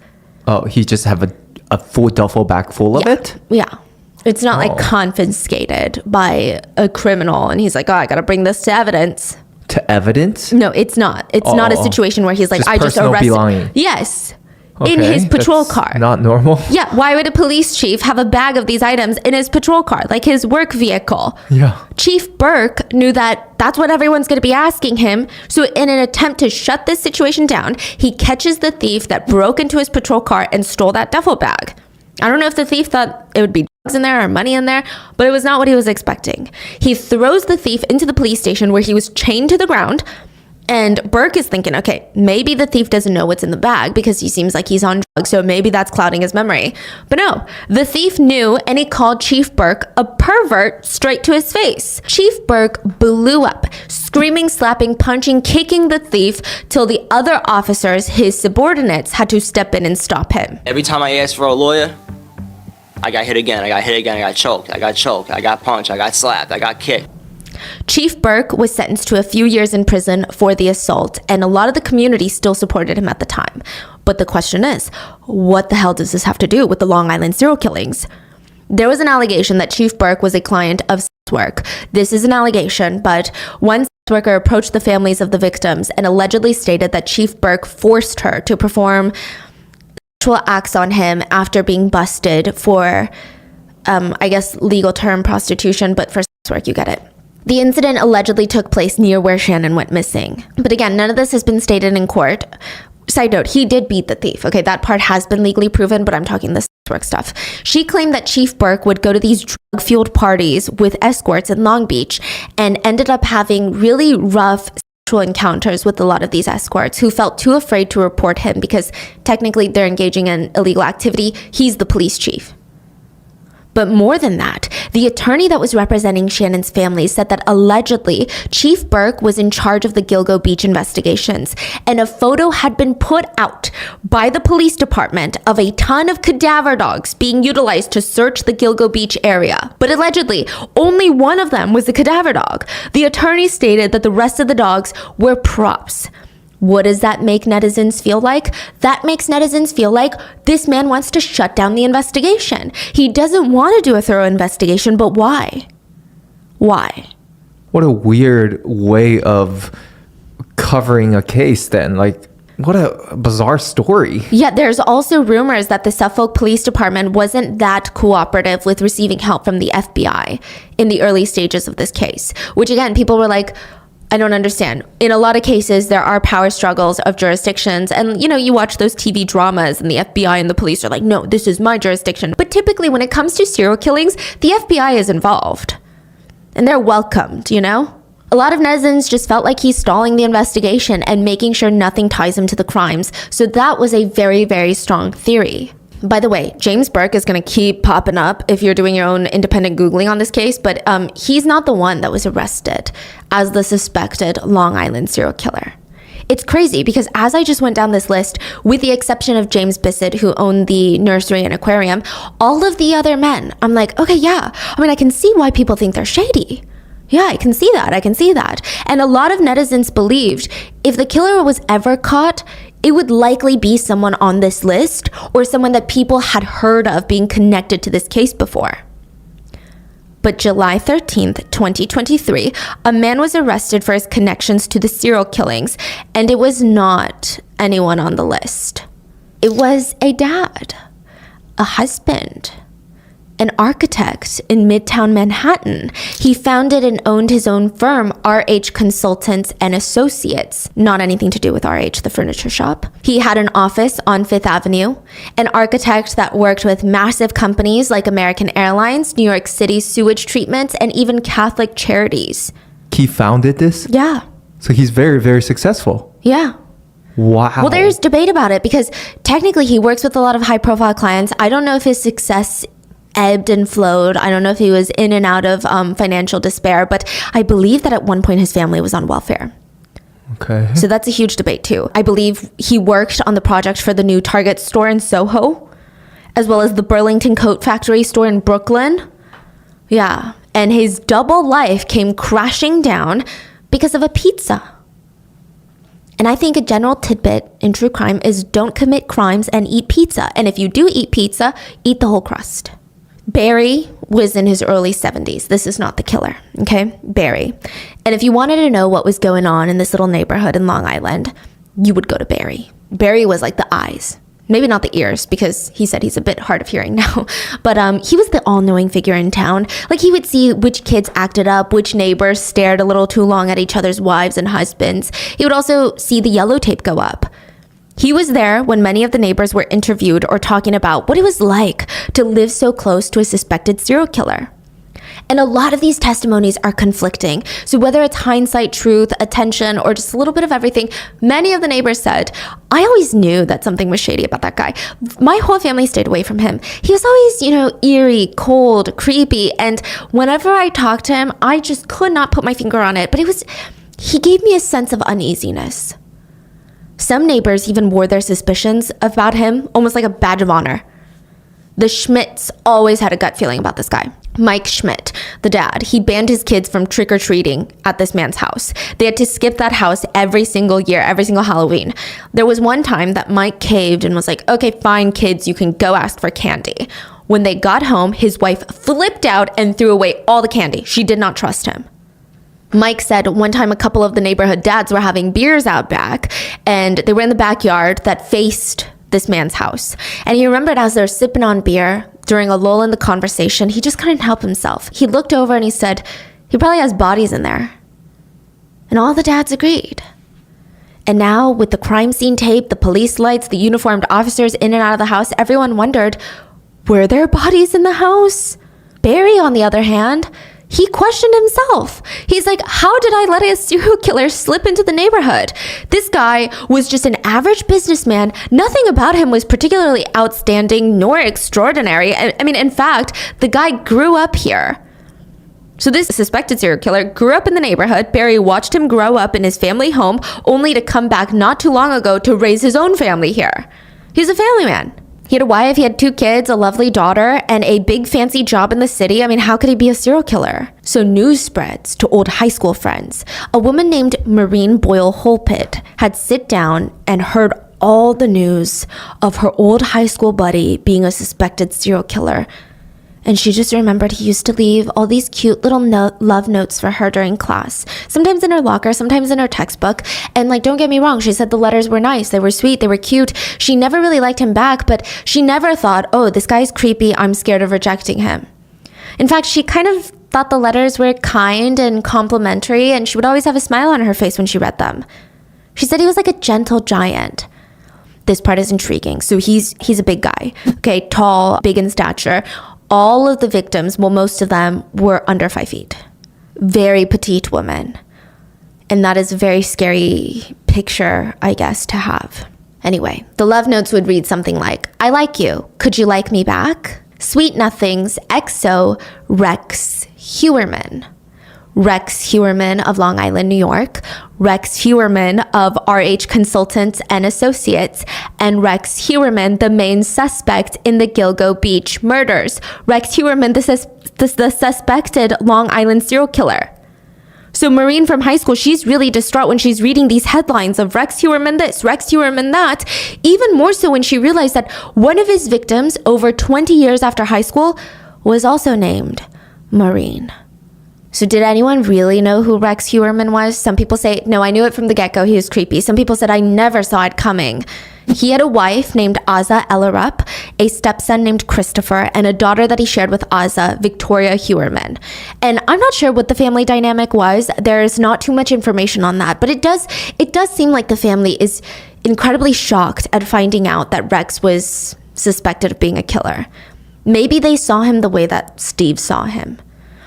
Oh, he just have a full duffel bag full of it? Yeah. It's not like confiscated by a criminal and he's like, oh, I got to bring this to evidence. To evidence? No, it's not. It's not a situation where he's like, Just I just personal arrested. belonging. Yes. Okay, in his patrol that's car. Not normal. Yeah, why would a police chief have a bag of these items in his patrol car, like his work vehicle? Yeah. Chief Burke knew that that's what everyone's going to be asking him. So in an attempt to shut this situation down, he catches the thief that broke into his patrol car and stole that duffel bag. I don't know if the thief thought it would be drugs in there or money in there, but it was not what he was expecting. He throws the thief into the police station where he was chained to the ground. And Burke is thinking, okay, maybe the thief doesn't know what's in the bag because he seems like he's on drugs, so maybe that's clouding his memory. But no, the thief knew and he called Chief Burke a pervert straight to his face. Chief Burke blew up, screaming, slapping, punching, kicking the thief till the other officers, his subordinates, had to step in and stop him. Every time I asked for a lawyer, I got hit again, I got choked, I got punched, I got slapped, I got kicked. Chief Burke was sentenced to a few years in prison for the assault, and a lot of the community still supported him at the time. But the question is, what the hell does this have to do with the Long Island serial killings? There was an allegation that Chief Burke was a client of sex work. This is an allegation, but one sex worker approached the families of the victims and allegedly stated that Chief Burke forced her to perform sexual acts on him after being busted for, I guess, legal term prostitution, but for sex work, you get it. The incident allegedly took place near where Shannon went missing. But again, none of this has been stated in court. Side note, he did beat the thief. Okay, that part has been legally proven, but I'm talking the sex work stuff. She claimed that Chief Burke would go to these drug-fueled parties with escorts in Long Beach and ended up having really rough sexual encounters with a lot of these escorts who felt too afraid to report him because technically they're engaging in illegal activity. He's the police chief. But more than that, the attorney that was representing Shannon's family said that allegedly Chief Burke was in charge of the Gilgo Beach investigations, and a photo had been put out by the police department of a ton of cadaver dogs being utilized to search the Gilgo Beach area. But allegedly, only one of them was a cadaver dog. The attorney stated that the rest of the dogs were props. What does that make netizens feel like? That makes netizens feel like this man wants to shut down the investigation. He doesn't want to do a thorough investigation, but why? Why? What a weird way of covering a case then. Like, what a bizarre story. Yeah, there's also rumors that the Suffolk Police Department wasn't that cooperative with receiving help from the FBI in the early stages of this case, which again, people were like, I don't understand. In a lot of cases, there are power struggles of jurisdictions. And, you know, you watch those TV dramas and the FBI and the police are like, no, this is my jurisdiction. But typically when it comes to serial killings, the FBI is involved. And they're welcomed, you know? A lot of netizens just felt like he's stalling the investigation and making sure nothing ties him to the crimes. So that was a very, very strong theory. By the way, James Burke is going to keep popping up if you're doing your own independent Googling on this case, but he's not the one that was arrested as the suspected Long Island serial killer. It's crazy because as I just went down this list, with the exception of James Bissett, who owned the nursery and aquarium, all of the other men, I'm like, okay, yeah. I mean, I can see why people think they're shady. Yeah, I can see that. And a lot of netizens believed if the killer was ever caught, it would likely be someone on this list or someone that people had heard of being connected to this case before. But July 13th, 2023, a man was arrested for his connections to the serial killings, and it was not anyone on the list. It was a dad, a husband, an architect in Midtown Manhattan. He founded and owned his own firm, RH Consultants and Associates. Not anything to do with RH, the furniture shop. He had an office on Fifth Avenue, an architect that worked with massive companies like American Airlines, New York City sewage treatment, and even Catholic charities. He founded this? Yeah. So he's very, very successful. Yeah. Wow. Well, there's debate about it because technically he works with a lot of high profile clients. I don't know if his success ebbed and flowed. I don't know if he was in and out of financial despair, but I believe that at one point his family was on welfare. Okay. So that's a huge debate too. I believe he worked on the project for the new Target store in Soho, as well as the Burlington Coat Factory store in Brooklyn. Yeah. And his double life came crashing down because of a pizza. And I think a general tidbit in true crime is don't commit crimes and eat pizza. And if you do eat pizza, eat the whole crust. Barry was in his early 70s. This is not the killer, okay? Barry. And if you wanted to know what was going on in this little neighborhood in Long Island, you would go to Barry. Barry was like the eyes. Maybe not the ears, because he said he's a bit hard of hearing now. But he was the all-knowing figure in town. Like, he would see which kids acted up, which neighbors stared a little too long at each other's wives and husbands. He would also see the yellow tape go up. He was there when many of the neighbors were interviewed or talking about what it was like to live so close to a suspected serial killer. And a lot of these testimonies are conflicting. So whether it's hindsight, truth, attention, or just a little bit of everything, many of the neighbors said, I always knew that something was shady about that guy. My whole family stayed away from him. He was always, eerie, cold, creepy. And whenever I talked to him, I just could not put my finger on it. But he gave me a sense of uneasiness. Some neighbors even wore their suspicions about him almost like a badge of honor. The Schmidts always had a gut feeling about this guy. Mike Schmidt, the dad, he banned his kids from trick-or-treating at this man's house. They had to skip that house every single year, every single Halloween. There was one time that Mike caved and was like, okay, fine, kids, you can go ask for candy. When they got home, his wife flipped out and threw away all the candy. She did not trust him. Mike said one time a couple of the neighborhood dads were having beers out back, and they were in the backyard that faced this man's house. And he remembered as they're sipping on beer, during a lull in the conversation, he just couldn't help himself. He looked over and he said, he probably has bodies in there. And all the dads agreed. And now, with the crime scene tape, the police lights, the uniformed officers in and out of the house, everyone wondered, were there bodies in the house? Barry, on the other hand, he questioned himself. He's like, how did I let a serial killer slip into the neighborhood? This guy was just an average businessman. Nothing about him was particularly outstanding nor extraordinary. I mean, in fact, the guy grew up here. So this suspected serial killer grew up in the neighborhood. Barry watched him grow up in his family home, only to come back not too long ago to raise his own family here. He's a family man. He had a wife, he had 2 kids, a lovely daughter, and a big fancy job in the city. I mean, how could he be a serial killer? So news spreads to old high school friends. A woman named Maureen Boyle Holpit had sit down and heard all the news of her old high school buddy being a suspected serial killer. And she just remembered he used to leave all these cute little love notes for her during class. Sometimes in her locker, sometimes in her textbook. And don't get me wrong, she said the letters were nice. They were sweet. They were cute. She never really liked him back, but she never thought, oh, this guy's creepy. I'm scared of rejecting him. In fact, she kind of thought the letters were kind and complimentary, and she would always have a smile on her face when she read them. She said he was like a gentle giant. This part is intriguing. So he's a big guy, okay, tall, big in stature. All of the victims, well, most of them were under 5 feet. Very petite women. And that is a very scary picture, I guess, to have. Anyway, the love notes would read something like, I like you. Could you like me back? Sweet nothings, XO, Rex Heuerman. Rex Heuerman of Long Island, New York, Rex Heuerman of RH Consultants and Associates, and Rex Heuerman, the main suspect in the Gilgo Beach murders. Rex Heuerman, the suspected Long Island serial killer. So Maureen from high school, she's really distraught when she's reading these headlines of Rex Heuerman this, Rex Heuerman that, even more so when she realized that one of his victims over 20 years after high school was also named Maureen. So did anyone really know who Rex Heuerman was? Some people say, no, I knew it from the get-go. He was creepy. Some people said, I never saw it coming. He had a wife named Aza Elarup, a stepson named Christopher, and a daughter that he shared with Aza, Victoria Heuerman. And I'm not sure what the family dynamic was. There's not too much information on that, but it does seem like the family is incredibly shocked at finding out that Rex was suspected of being a killer. Maybe they saw him the way that Steve saw him.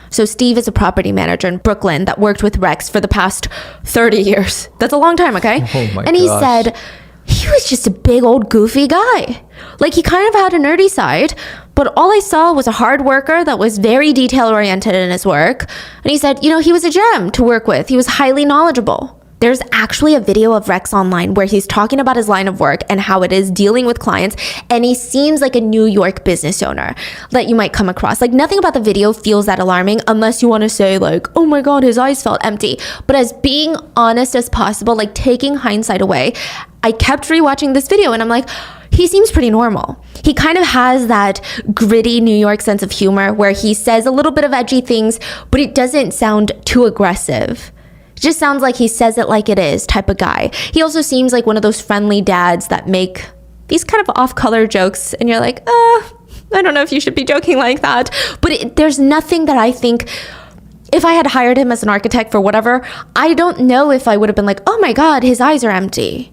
So Steve is a property manager in Brooklyn that worked with Rex for the past 30 years. That's a long time, okay? Oh my And he gosh. said he was just a big old goofy guy. Like, he kind of had a nerdy side, but all I saw was a hard worker that was very detail oriented in his work. And he said, he was a gem to work with. He was highly knowledgeable. There's actually a video of Rex online where he's talking about his line of work and how it is dealing with clients, and he seems like a New York business owner that you might come across. Like, nothing about the video feels that alarming unless you want to say like, oh my god, his eyes felt empty. But as being honest as possible, like taking hindsight away, I kept rewatching this video and I'm like, he seems pretty normal. He kind of has that gritty New York sense of humor where he says a little bit of edgy things, but it doesn't sound too aggressive. Just sounds like he says it like it is type of guy. He also seems like one of those friendly dads that make these kind of off-color jokes and you're like, I don't know if you should be joking like that. But there's nothing that I think, if I had hired him as an architect for whatever, I don't know if I would have been like, oh my god, his eyes are empty.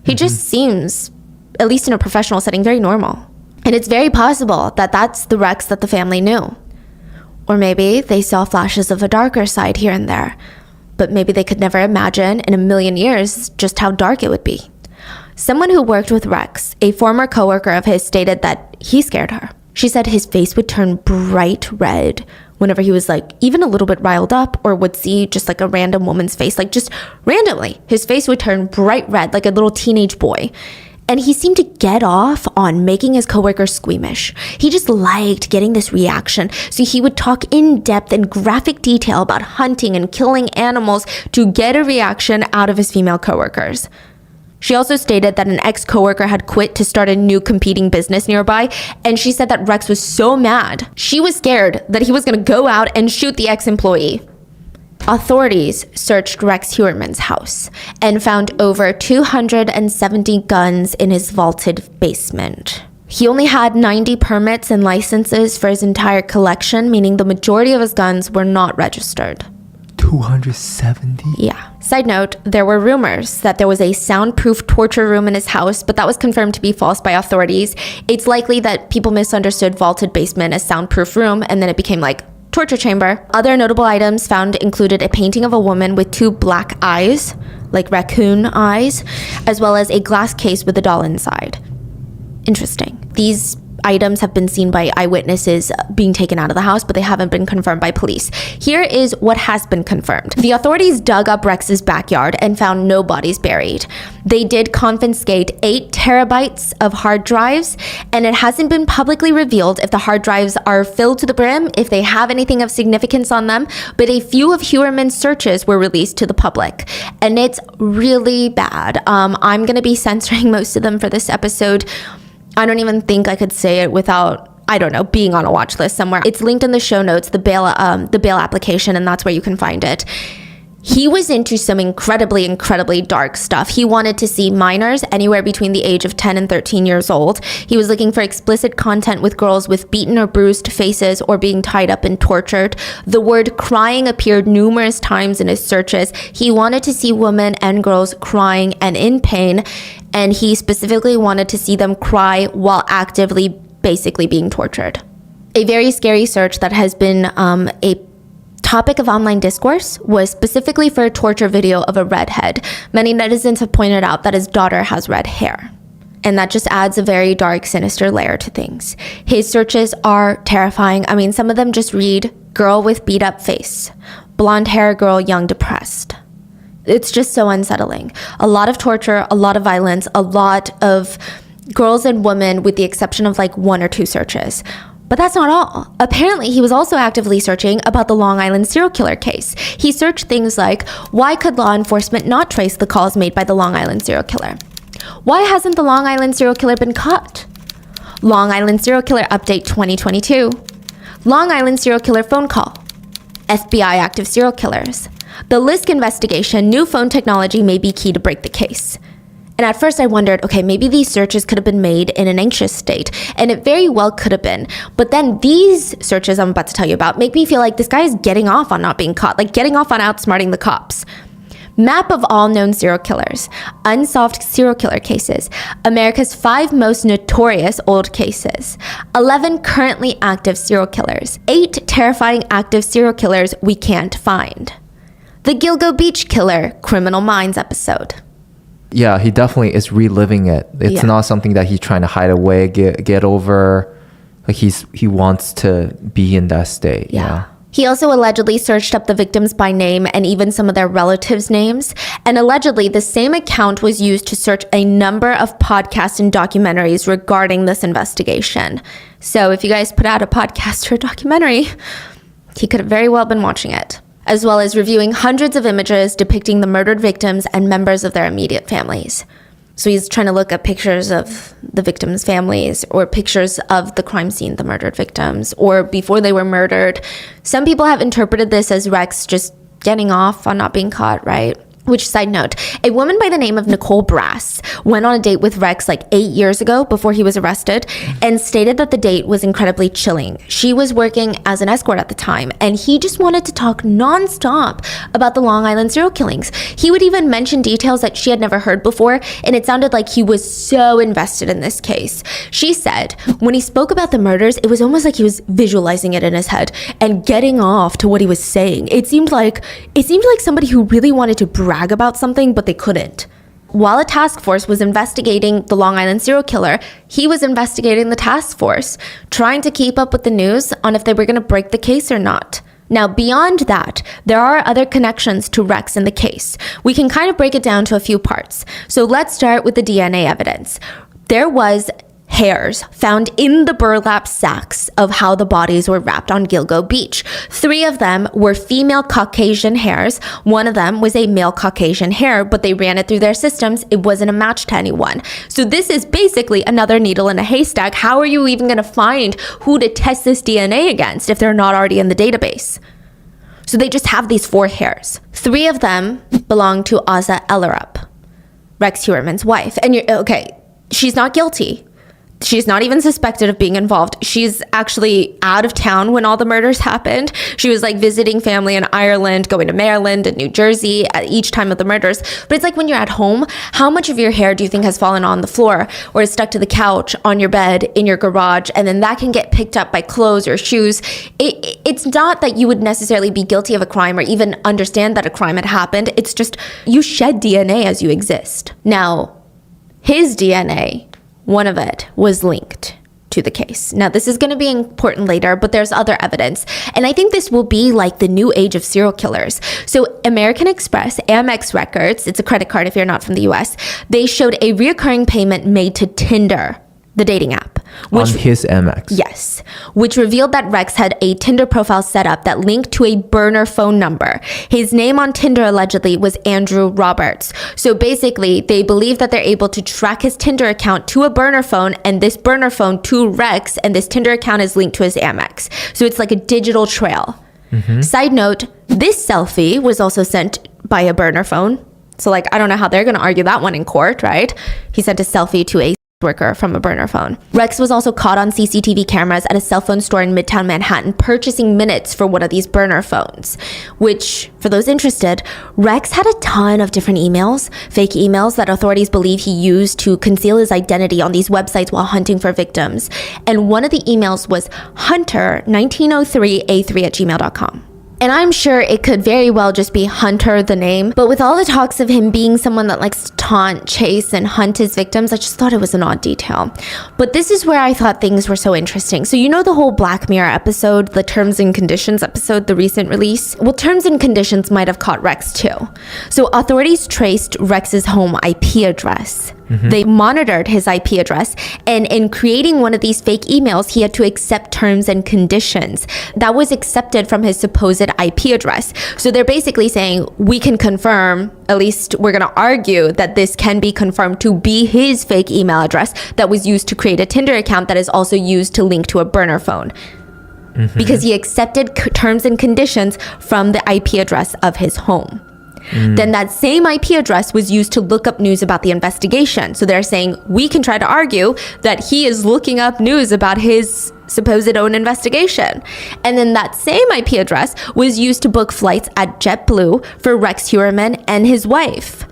He just seems, at least in a professional setting, very normal. And it's very possible that that's the Rex that the family knew. Or maybe they saw flashes of a darker side here and there. But maybe they could never imagine in a million years just how dark it would be. Someone who worked with Rex, a former coworker of his, stated that he scared her. She said his face would turn bright red whenever he was like even a little bit riled up or would see just like a random woman's face, like just randomly. His face would turn bright red like a little teenage boy. And he seemed to get off on making his coworkers squeamish. He just liked getting this reaction. So he would talk in depth and graphic detail about hunting and killing animals to get a reaction out of his female coworkers. She also stated that an ex-coworker had quit to start a new competing business nearby, and she said that Rex was so mad, she was scared that he was going to go out and shoot the ex-employee. Authorities searched Rex Heuerman's house and found over 270 guns in his vaulted basement. He only had 90 permits and licenses for his entire collection, meaning the majority of his guns were not registered. 270? Yeah. Side note, there were rumors that there was a soundproof torture room in his house, but that was confirmed to be false by authorities. It's likely that people misunderstood vaulted basement as soundproof room, and then it became like torture chamber. Other notable items found included a painting of a woman with 2 black eyes, like raccoon eyes, as well as a glass case with a doll inside. Interesting. These items have been seen by eyewitnesses being taken out of the house, but they haven't been confirmed by police. Here is what has been confirmed. The authorities dug up Rex's backyard and found no bodies buried. They did confiscate 8 terabytes of hard drives, and it hasn't been publicly revealed if the hard drives are filled to the brim, if they have anything of significance on them, but a few of Heuerman's searches were released to the public, and it's really bad. I'm going to be censoring most of them for this episode. I don't even think I could say it without, I don't know, being on a watch list somewhere. It's linked in the show notes, the bail application, and that's where you can find it. He was into some incredibly, incredibly dark stuff. He wanted to see minors anywhere between the age of 10 and 13 years old. He was looking for explicit content with girls with beaten or bruised faces or being tied up and tortured. The word crying appeared numerous times in his searches. He wanted to see women and girls crying and in pain, and he specifically wanted to see them cry while actively basically being tortured. A very scary search that has been a topic of online discourse was specifically for a torture video of a redhead. Many netizens have pointed out that his daughter has red hair, and that just adds a very dark, sinister layer to things. His searches are terrifying. I mean, some of them just read, girl with beat up face, blonde hair girl, young depressed. It's just so unsettling. A lot of torture, a lot of violence, a lot of girls and women with the exception of like 1 or 2 searches. But that's not all. Apparently, he was also actively searching about the Long Island serial killer case. He searched things like, why could law enforcement not trace the calls made by the Long Island serial killer? Why hasn't the Long Island serial killer been caught? Long Island serial killer update 2022. Long Island serial killer phone call. FBI active serial killers. The Lisk investigation, new phone technology may be key to break the case. And at first I wondered, okay, maybe these searches could have been made in an anxious state. And it very well could have been. But then these searches I'm about to tell you about make me feel like this guy is getting off on not being caught, like getting off on outsmarting the cops. Map of all known serial killers, unsolved serial killer cases, America's 5 most notorious old cases, 11 currently active serial killers, 8 terrifying active serial killers we can't find. The Gilgo Beach Killer Criminal Minds episode. Yeah, he definitely is reliving it. It's not something that he's trying to hide away, get over. Like he wants to be in that state. Yeah. He also allegedly searched up the victims by name and even some of their relatives' names. And allegedly, the same account was used to search a number of podcasts and documentaries regarding this investigation. So if you guys put out a podcast or a documentary, he could have very well been watching it, as well as reviewing hundreds of images depicting the murdered victims and members of their immediate families. So he's trying to look at pictures of the victims' families or pictures of the crime scene, the murdered victims, or before they were murdered. Some people have interpreted this as Rex just getting off on not being caught, right? Which, side note, a woman by the name of Nicole Brass went on a date with Rex like 8 years ago before he was arrested and stated that the date was incredibly chilling. She was working as an escort at the time, and he just wanted to talk nonstop about the Long Island serial killings. He would even mention details that she had never heard before, and it sounded like he was so invested in this case. She said when he spoke about the murders, it was almost like he was visualizing it in his head and getting off to what he was saying. It seemed like somebody who really wanted to brag about something, but they couldn't. While a task force was investigating the Long Island serial killer, he was investigating the task force, trying to keep up with the news on if they were going to break the case or not. Now, beyond that, there are other connections to Rex in the case. We can kind of break it down to a few parts. So let's start with the DNA evidence. There was hairs found in the burlap sacks of how the bodies were wrapped on Gilgo Beach. 3 of them were female Caucasian hairs. 1 of them was a male Caucasian hair, but they ran it through their systems. It wasn't a match to anyone. So this is basically another needle in a haystack. How are you even going to find who to test this DNA against if they're not already in the database? So they just have these 4 hairs. 3 of them belong to Aza Ellerup, Rex Heuerman's wife. And she's not guilty. She's not even suspected of being involved. She's actually out of town when all the murders happened. She was like visiting family in Ireland, going to Maryland and New Jersey at each time of the murders. But it's like when you're at home, how much of your hair do you think has fallen on the floor or is stuck to the couch, on your bed, in your garage? And then that can get picked up by clothes or shoes. It's not that you would necessarily be guilty of a crime or even understand that a crime had happened. It's just you shed DNA as you exist. Now, his DNA, one of it was linked to the case. Now, this is going to be important later, but there's other evidence. And I think this will be like the new age of serial killers. So American Express, Amex records, it's a credit card if you're not from the US, they showed a reoccurring payment made to Tinder, the dating app. On his Amex. Yes, which revealed that Rex had a Tinder profile set up that linked to a burner phone number. His name on Tinder allegedly was Andrew Roberts. So basically, they believe that they're able to track his Tinder account to a burner phone and this burner phone to Rex, and this Tinder account is linked to his Amex. So it's like a digital trail. Side note, this selfie was also sent by a burner phone. So I don't know how they're going to argue that one in court, right? He sent a selfie to a worker from a burner phone. Rex was also caught on CCTV cameras at a cell phone store in Midtown Manhattan purchasing minutes for one of these burner phones, which, for those interested, Rex had a ton of different emails, fake emails that authorities believe he used to conceal his identity on these websites while hunting for victims. And one of the emails was hunter1903a3@gmail.com. And I'm sure it could very well just be Hunter, the name. But with all the talks of him being someone that likes to taunt, chase, and hunt his victims, I just thought it was an odd detail. But this is where I thought things were so interesting. So you know the whole Black Mirror episode, the Terms and Conditions episode, the recent release? Well, Terms and Conditions might have caught Rex too. So authorities traced Rex's home IP address. They monitored his IP address, and in creating one of these fake emails, he had to accept terms and conditions that was accepted from his supposed IP address. So they're basically saying, we can confirm, at least we're going to argue that this can be confirmed to be his fake email address that was used to create a Tinder account that is also used to link to a burner phone. Because he accepted terms and conditions from the IP address of his home. Then that same IP address was used to look up news about the investigation. So they're saying we can try to argue that he is looking up news about his supposed own investigation. And then that same IP address was used to book flights at JetBlue for Rex Heuerman and his wife.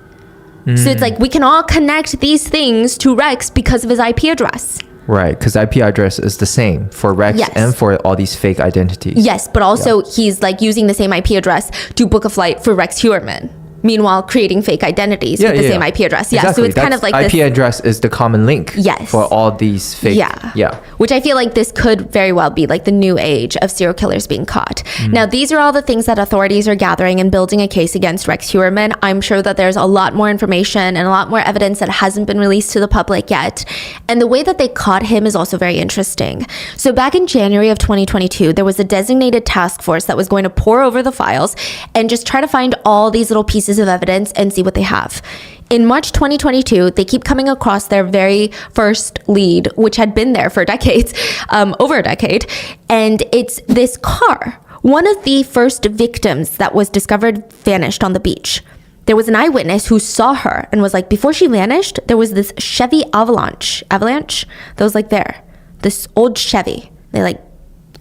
So it's like we can all connect these things to Rex because of his IP address. Right, because IP address is the same for Rex and for all these fake identities. Yes, but also he's like using the same IP address to book a flight for Rex Heuerman. Meanwhile, creating fake identities with the same IP address. Yeah, exactly. So it's kind of like IP this address is the common link for all these fake. Yeah. Which I feel like this could very well be like the new age of serial killers being caught. Now, these are all the things that authorities are gathering and building a case against Rex Heuerman. I'm sure that there's a lot more information and a lot more evidence that hasn't been released to the public yet. And the way that they caught him is also very interesting. So back in January of 2022, there was a designated task force that was going to pore over the files and just try to find all these little pieces of evidence and see what they have. In March 2022, they keep coming across their very first lead, which had been there for decades, over a decade, and it's this car. One of the first victims that was discovered vanished on the beach. There was an eyewitness who saw her and was like, before she vanished, there was this Chevy Avalanche that was like there, this old Chevy. They like,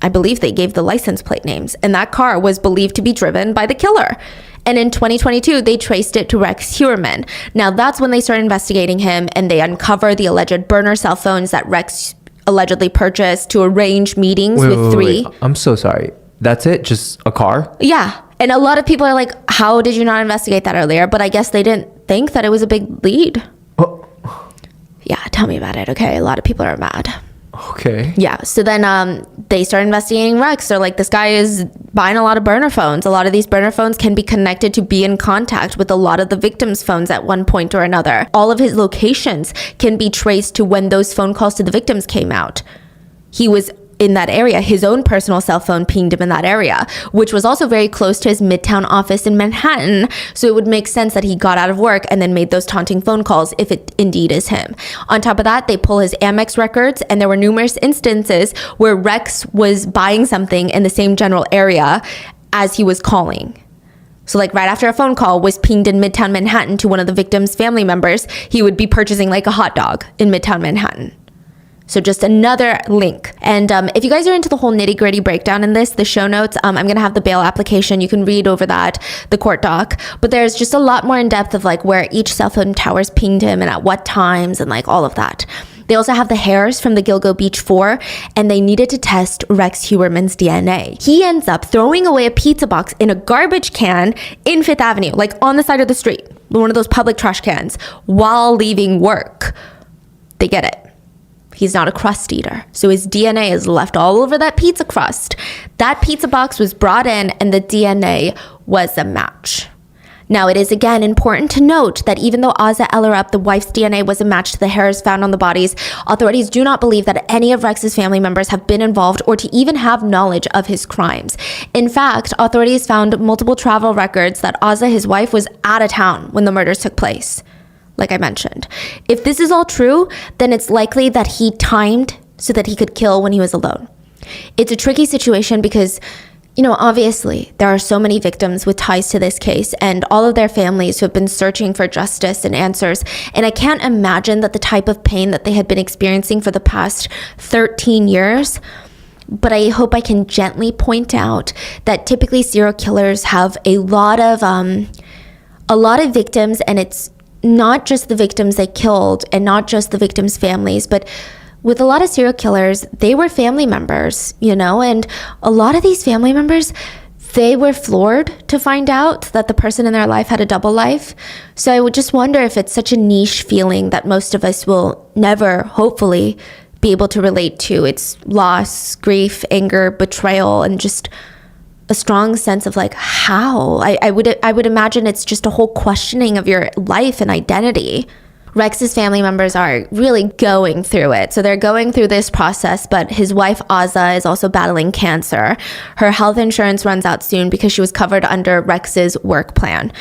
I believe they gave the license plate names, and that car was believed to be driven by the killer. And in 2022, they traced it to Rex Heuerman. Now, that's when they started investigating him, and they uncovered the alleged burner cell phones that Rex allegedly purchased to arrange meetings with three. Wait. I'm so sorry. That's it? Just a car? Yeah. And a lot of people are like, how did you not investigate that earlier? But I guess they didn't think that it was a big lead. Oh. Yeah, tell me about it, okay? A lot of people are mad. Okay. Yeah. So then they started investigating Rex. They're like, this guy is buying a lot of burner phones. A lot of these burner phones can be connected to be in contact with a lot of the victims' phones at one point or another. All of his locations can be traced to when those phone calls to the victims came out. He was in that area. His own personal cell phone pinged him in that area, which was also very close to his Midtown office in Manhattan. So it would make sense that he got out of work and then made those taunting phone calls if it indeed is him. On top of that, they pull his Amex records, and there were numerous instances where Rex was buying something in the same general area as he was calling. So like right after a phone call was pinged in Midtown Manhattan to one of the victim's family members, he would be purchasing like a hot dog in Midtown Manhattan. So just another link. And if you guys are into the whole nitty gritty breakdown in this, the show notes, I'm going to have the bail application. You can read over that, the court doc. But there's just a lot more in depth of like where each cell phone towers pinged him and at what times and like all of that. They also have the hairs from the Gilgo Beach 4, and they needed to test Rex Heuerman's DNA. He ends up throwing away a pizza box in a garbage can in Fifth Avenue, like on the side of the street, one of those public trash cans, while leaving work. They get it. He's not a crust eater. So his DNA is left all over that pizza crust. That pizza box was brought in and the DNA was a match. Now, it is again important to note that even though Aza Ellerup, the wife's DNA, was a match to the hairs found on the bodies, authorities do not believe that any of Rex's family members have been involved or to even have knowledge of his crimes. In fact, authorities found multiple travel records that Aza, his wife, was out of town when the murders took place. Like I mentioned. If this is all true, then it's likely that he timed so that he could kill when he was alone. It's a tricky situation because, you know, obviously there are so many victims with ties to this case and all of their families who have been searching for justice and answers. And I can't imagine that the type of pain that they had been experiencing for the past 13 years. But I hope I can gently point out that typically serial killers have a lot of victims, and it's not just the victims they killed and not just the victims' families, but with a lot of serial killers, they were family members, you know, and a lot of these family members, they were floored to find out that the person in their life had a double life. So I would just wonder if it's such a niche feeling that most of us will never, hopefully, be able to relate to. It's loss, grief, anger, betrayal, and just a strong sense of like how. I would imagine it's just a whole questioning of your life and identity. Rex's family members are really going through it. So they're going through this process, but his wife Aza is also battling cancer. Her health insurance runs out soon because she was covered under Rex's work plan.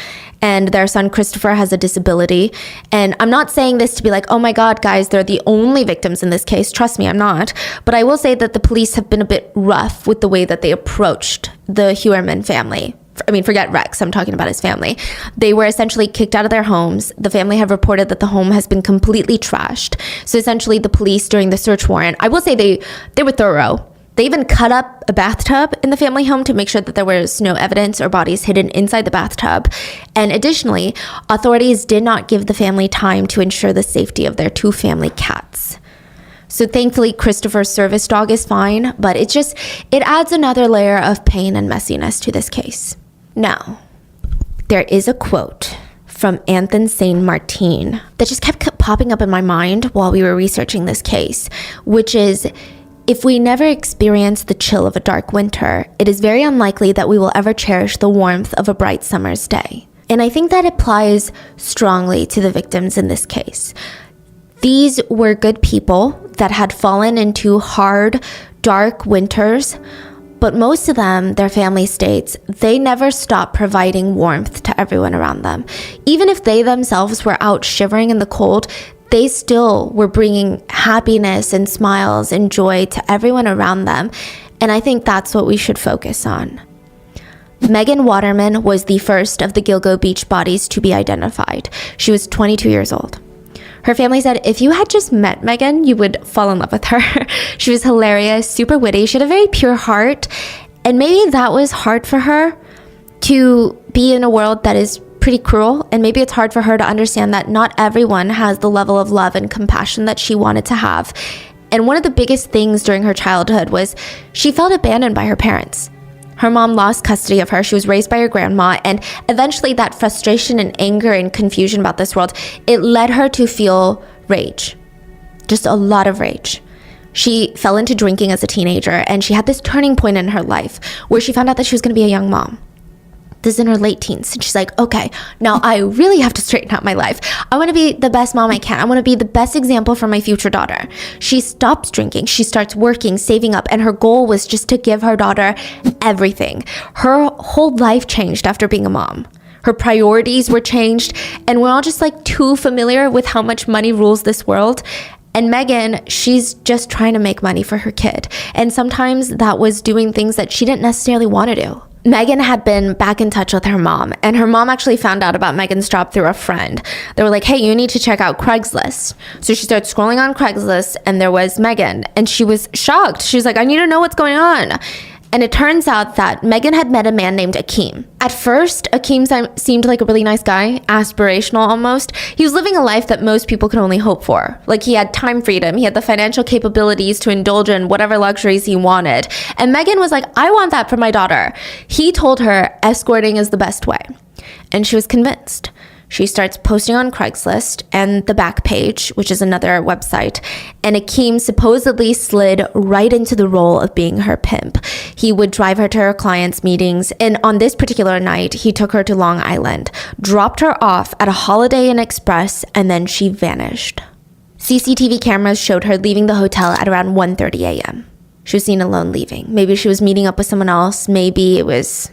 And their son Christopher has a disability. And I'm not saying this to be like, oh my God, guys, they're the only victims in this case. Trust me, I'm not. But I will say that the police have been a bit rough with the way that they approached the Heuerman family forget Rex, I'm talking about his family. They were essentially kicked out of their homes. The family have reported that the home has been completely trashed. So essentially the police during the search warrant, I will say they were thorough. They even cut up a bathtub in the family home to make sure that there was no evidence or bodies hidden inside the bathtub. And additionally, authorities did not give the family time to ensure the safety of their 2 family cats. So thankfully, Christopher's service dog is fine, but it adds another layer of pain and messiness to this case. Now, there is a quote from Anthony Saint Martin that just kept popping up in my mind while we were researching this case, which is, if we never experience the chill of a dark winter, it is very unlikely that we will ever cherish the warmth of a bright summer's day. And I think that applies strongly to the victims in this case. These were good people that had fallen into hard, dark winters, but most of them, their family states, they never stopped providing warmth to everyone around them. Even if they themselves were out shivering in the cold, they still were bringing happiness and smiles and joy to everyone around them. And I think that's what we should focus on. Megan Waterman was the first of the Gilgo Beach bodies to be identified. She was 22 years old. Her family said if you had just met Megan, you would fall in love with her. She was hilarious, super witty. She had a very pure heart. And maybe that was hard for her to be in a world that is pretty cruel, and maybe it's hard for her to understand that not everyone has the level of love and compassion that she wanted to have. And one of the biggest things during her childhood was she felt abandoned by her parents. Her mom lost custody of her. She was raised by her grandma, and eventually that frustration and anger and confusion about this world, it led her to feel rage, just a lot of rage. She fell into drinking as a teenager, and she had this turning point in her life where she found out that she was going to be a young mom. This is in her late teens. And she's like, okay, now I really have to straighten out my life. I want to be the best mom I can. I want to be the best example for my future daughter. She stops drinking. She starts working, saving up. And her goal was just to give her daughter everything. Her whole life changed after being a mom. Her priorities were changed. And we're all just like too familiar with how much money rules this world. And Megan, she's just trying to make money for her kid. And sometimes that was doing things that she didn't necessarily want to do. Megan had been back in touch with her mom, and her mom actually found out about Megan's job through a friend. They were like, hey, you need to check out Craigslist. So she started scrolling on Craigslist, and there was Megan, and she was shocked. She was like, I need to know what's going on. And it turns out that Megan had met a man named Akeem. At first, Akeem seemed like a really nice guy, aspirational almost. He was living a life that most people could only hope for. Like, he had time freedom, he had the financial capabilities to indulge in whatever luxuries he wanted. And Megan was like, I want that for my daughter. He told her escorting is the best way. And she was convinced. She starts posting on Craigslist and the Backpage, which is another website, and Akeem supposedly slid right into the role of being her pimp. He would drive her to her clients' meetings, and on this particular night, he took her to Long Island, dropped her off at a Holiday Inn Express, and then she vanished. CCTV cameras showed her leaving the hotel at around 1:30 a.m. She was seen alone leaving. Maybe she was meeting up with someone else. Maybe it was,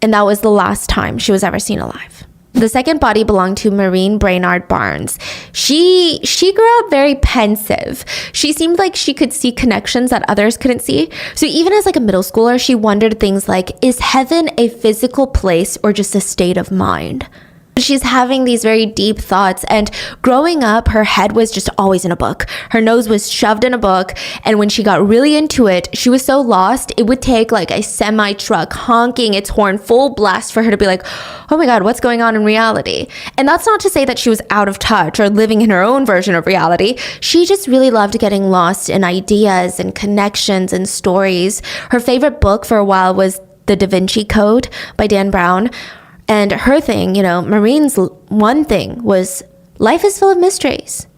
And that was the last time she was ever seen alive. The second body belonged to Maureen Brainard Barnes. She grew up very pensive. She seemed like she could see connections that others couldn't see. So even as like a middle schooler, she wondered things like, is heaven a physical place or just a state of mind? She's having these very deep thoughts, and growing up, her head was just always in a book. Her nose was shoved in a book, and when she got really into it, she was so lost, it would take like a semi-truck honking its horn full blast for her to be like, oh my God, what's going on in reality? And that's not to say that she was out of touch or living in her own version of reality. She just really loved getting lost in ideas and connections and stories. Her favorite book for a while was The Da Vinci Code by Dan Brown. And her thing, Maureen's one thing was life is full of mysteries.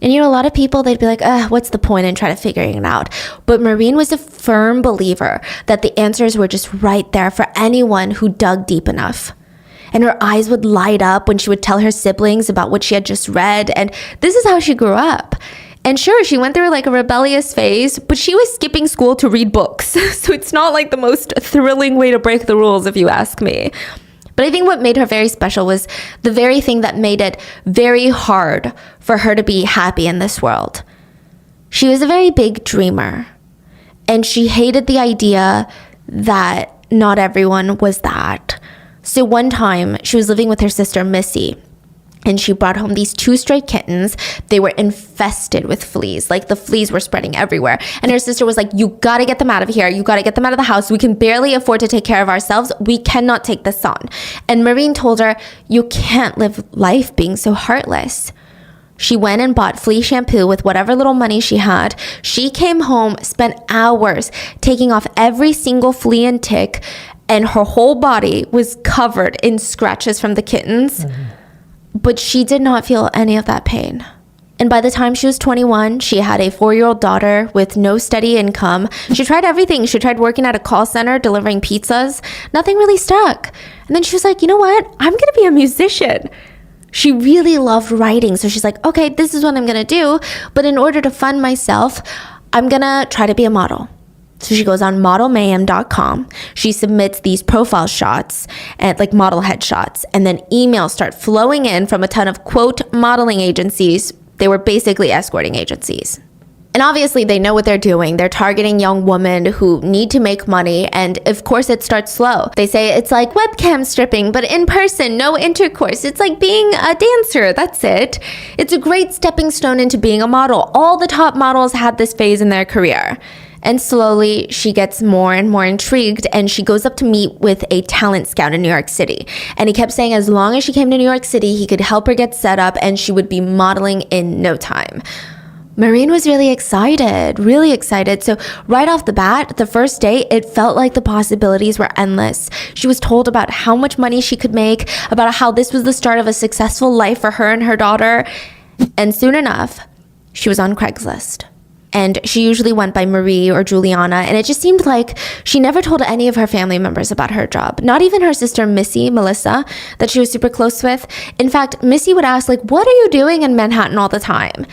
And, a lot of people, they'd be like, what's the point in trying to figuring it out? But Maureen was a firm believer that the answers were just right there for anyone who dug deep enough. And her eyes would light up when she would tell her siblings about what she had just read. And this is how she grew up. And sure, she went through like a rebellious phase, but she was skipping school to read books. So it's not like the most thrilling way to break the rules, if you ask me. But I think what made her very special was the very thing that made it very hard for her to be happy in this world. She was a very big dreamer, and she hated the idea that not everyone was that. So one time, she was living with her sister, Missy, and she brought home these 2 stray kittens. They were infested with fleas. Like, the fleas were spreading everywhere. And her sister was like, you gotta get them out of here. You gotta get them out of the house. We can barely afford to take care of ourselves. We cannot take this on. And Maureen told her, you can't live life being so heartless. She went and bought flea shampoo with whatever little money she had. She came home, spent hours taking off every single flea and tick, and her whole body was covered in scratches from the kittens. But she did not feel any of that pain. And by the time she was 21, she had a 4-year-old daughter with no steady income. She tried everything. She tried working at a call center, delivering pizzas. Nothing really stuck. And then she was like, you know what? I'm going to be a musician. She really loved writing. So she's like, okay, this is what I'm going to do. But in order to fund myself, I'm going to try to be a model. So she goes on modelmayhem.com. She submits these profile shots and like model headshots, and then emails start flowing in from a ton of quote modeling agencies. They were basically escorting agencies. And obviously they know what they're doing. They're targeting young women who need to make money. And of course it starts slow. They say it's like webcam stripping, but in person, no intercourse. It's like being a dancer. That's it. It's a great stepping stone into being a model. All the top models had this phase in their career. And slowly she gets more and more intrigued, and she goes up to meet with a talent scout in New York City. And he kept saying as long as she came to New York City, he could help her get set up and she would be modeling in no time. Maureen was really excited. So right off the bat, the first day, it felt like the possibilities were endless. She was told about how much money she could make, about how this was the start of a successful life for her and her daughter. And soon enough, she was on Craigslist. And she usually went by Marie or Juliana, and it just seemed like she never told any of her family members about her job. Not even her sister Melissa, that she was super close with. In fact, Missy would ask, like, what are you doing in Manhattan all the time?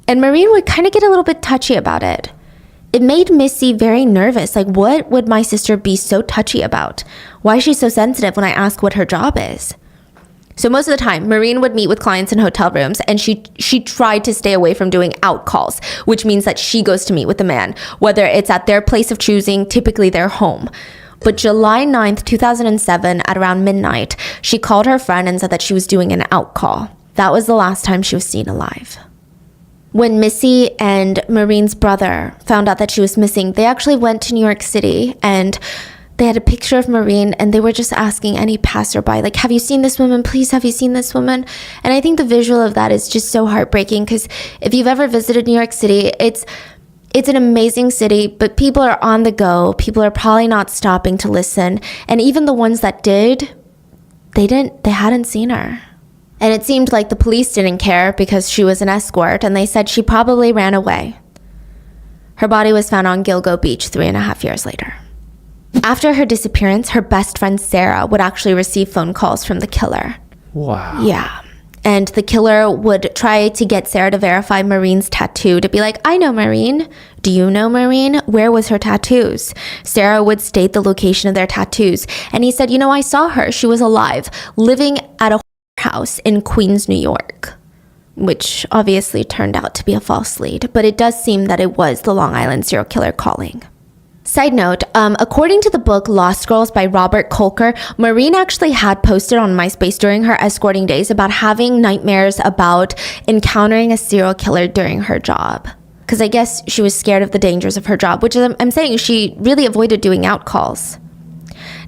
And Maureen would kind of get a little bit touchy about it. It made Missy very nervous. Like, what would my sister be so touchy about? Why is she so sensitive when I ask what her job is? So most of the time, Maureen would meet with clients in hotel rooms, and she tried to stay away from doing out calls, which means that she goes to meet with the man, whether it's at their place of choosing, typically their home. But July 9th, 2007, at around midnight, she called her friend and said that she was doing an out call. That was the last time she was seen alive. When Missy and Maureen's brother found out that she was missing, they actually went to New York City, and they had a picture of Maureen, and they were just asking any passerby, like, have you seen this woman? Please, have you seen this woman? And I think the visual of that is just so heartbreaking, because if you've ever visited New York City, it's an amazing city, but people are on the go. People are probably not stopping to listen. And even the ones that did, they hadn't seen her. And it seemed like the police didn't care because she was an escort, and they said she probably ran away. Her body was found on Gilgo Beach 3.5 years later. After her disappearance, her best friend Sarah would actually receive phone calls from the killer. Wow. Yeah. And the killer would try to get Sarah to verify Maureen's tattoo, to be like, I know Maureen. Do you know Maureen? Where was her tattoos? Sarah would state the location of their tattoos. And he said, you know, I saw her. She was alive, living at a house in Queens, New York, which obviously turned out to be a false lead. But it does seem that it was the Long Island serial killer calling. Side note, according to the book Lost Girls by Robert Kolker, Maureen actually had posted on MySpace during her escorting days about having nightmares about encountering a serial killer during her job. Because I guess she was scared of the dangers of her job, which is, I'm saying she really avoided doing out calls.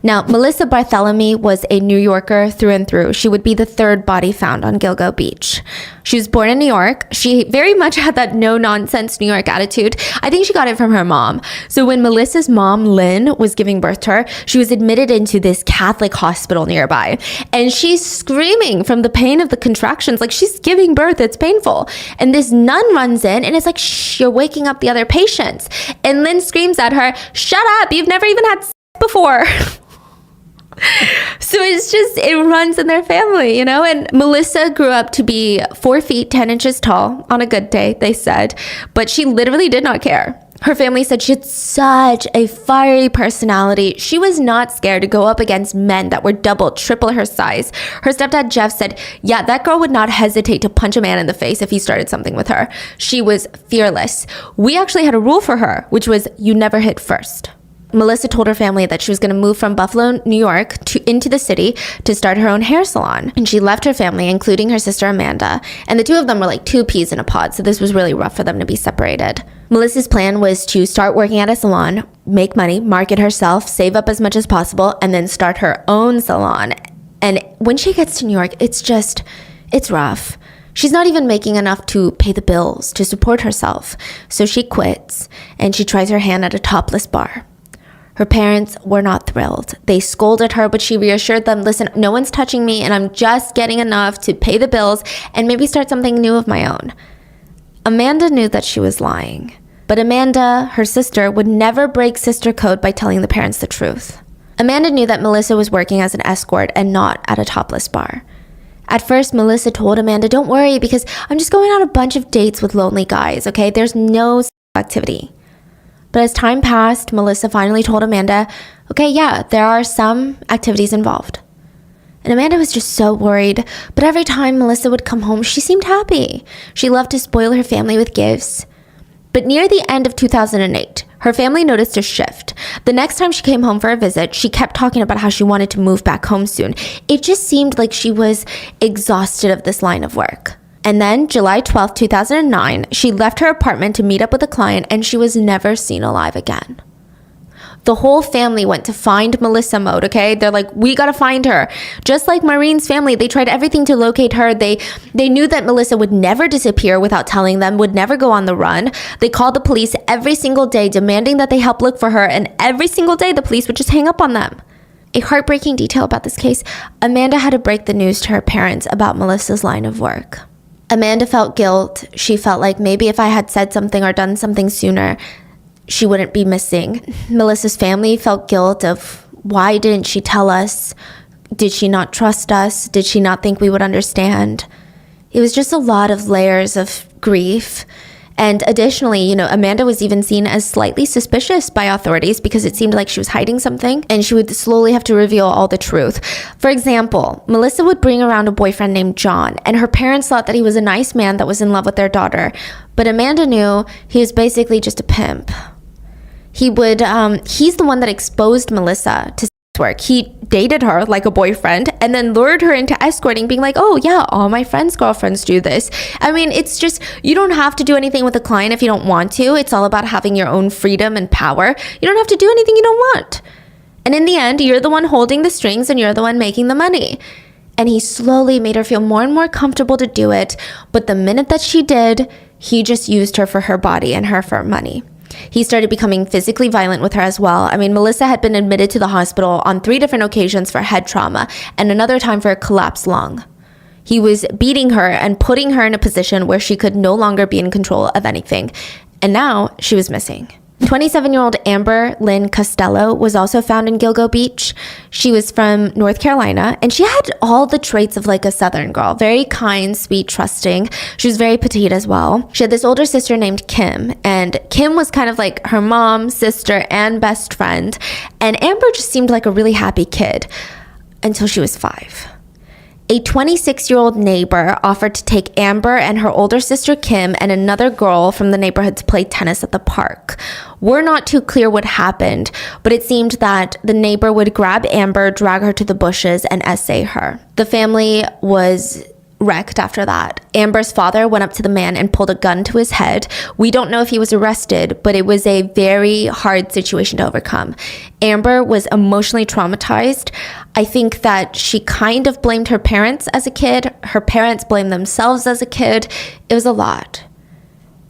Now, Melissa Barthélemy was a New Yorker through and through. She would be the third body found on Gilgo Beach. She was born in New York. She very much had that no-nonsense New York attitude. I think she got it from her mom. So when Melissa's mom, Lynn, was giving birth to her, she was admitted into this Catholic hospital nearby. And she's screaming from the pain of the contractions. Like, she's giving birth. It's painful. And this nun runs in and is like, shh, you're waking up the other patients. And Lynn screams at her, shut up. You've never even had sex before. So it runs in their family, you know? And Melissa grew up to be 4 feet, 10 inches tall on a good day, they said. But she literally did not care. Her family said she had such a fiery personality. She was not scared to go up against men that were double, triple her size. Her stepdad, Jeff, said, yeah, that girl would not hesitate to punch a man in the face if he started something with her. She was fearless. We actually had a rule for her, which was you never hit first. Melissa told her family that she was going to move from Buffalo, New York into the city to start her own hair salon. And she left her family, including her sister Amanda. And the two of them were like two peas in a pod, so this was really rough for them to be separated. Melissa's plan was to start working at a salon, make money, market herself, save up as much as possible, and then start her own salon. And when she gets to New York, it's rough. She's not even making enough to pay the bills, to support herself. So she quits, and she tries her hand at a topless bar. Her parents were not thrilled. They scolded her, but she reassured them, listen, no one's touching me, and I'm just getting enough to pay the bills and maybe start something new of my own. Amanda knew that she was lying. But Amanda, her sister, would never break sister code by telling the parents the truth. Amanda knew that Melissa was working as an escort and not at a topless bar. At first, Melissa told Amanda, don't worry, because I'm just going on a bunch of dates with lonely guys, okay? There's no activity. But as time passed, Melissa finally told Amanda, okay, yeah, there are some activities involved. And Amanda was just so worried. But every time Melissa would come home, she seemed happy. She loved to spoil her family with gifts. But near the end of 2008, her family noticed a shift. The next time she came home for a visit, she kept talking about how she wanted to move back home soon. It just seemed like she was exhausted of this line of work. And then, July 12, 2009, she left her apartment to meet up with a client, and she was never seen alive again. The whole family went to find Melissa mode, okay? They're like, we gotta find her. Just like Maureen's family, they tried everything to locate her. They knew that Melissa would never disappear without telling them, would never go on the run. They called the police every single day, demanding that they help look for her, and every single day, the police would just hang up on them. A heartbreaking detail about this case, Amanda had to break the news to her parents about Melissa's line of work. Amanda felt guilt. She felt like maybe if I had said something or done something sooner, she wouldn't be missing. Melissa's family felt guilt of why didn't she tell us? Did she not trust us? Did she not think we would understand? It was just a lot of layers of grief. And additionally, Amanda was even seen as slightly suspicious by authorities because it seemed like she was hiding something and she would slowly have to reveal all the truth. For example, Melissa would bring around a boyfriend named John, and her parents thought that he was a nice man that was in love with their daughter. But Amanda knew he was basically just a pimp. He's the one that exposed Melissa to work. He dated her like a boyfriend and then lured her into escorting, being like, oh yeah, all my friends' girlfriends do this. I mean, it's just, you don't have to do anything with a client if you don't want to. It's all about having your own freedom and power. You don't have to do anything you don't want. And in the end, you're the one holding the strings and you're the one making the money. And he slowly made her feel more and more comfortable to do it. But the minute that she did, he just used her for her body and her for money. He started becoming physically violent with her as well. I mean, Melissa had been admitted to the hospital on 3 different occasions for head trauma and another time for a collapsed lung. He was beating her and putting her in a position where she could no longer be in control of anything. And now she was missing. 27-year-old Amber Lynn Costello was also found in Gilgo Beach. She was from North Carolina, and she had all the traits of like a Southern girl. Very kind, sweet, trusting. She was very petite as well. She had this older sister named Kim, and Kim was kind of like her mom, sister, and best friend. And Amber just seemed like a really happy kid until she was 5. A 26-year-old neighbor offered to take Amber and her older sister Kim and another girl from the neighborhood to play tennis at the park. We're not too clear what happened, but it seemed that the neighbor would grab Amber, drag her to the bushes, and essay her. The family was wrecked after that. Amber's father went up to the man and pulled a gun to his head. We don't know if he was arrested, but it was a very hard situation to overcome. Amber was emotionally traumatized. I think that she kind of blamed her parents as a kid. Her parents blamed themselves as a kid. It was a lot.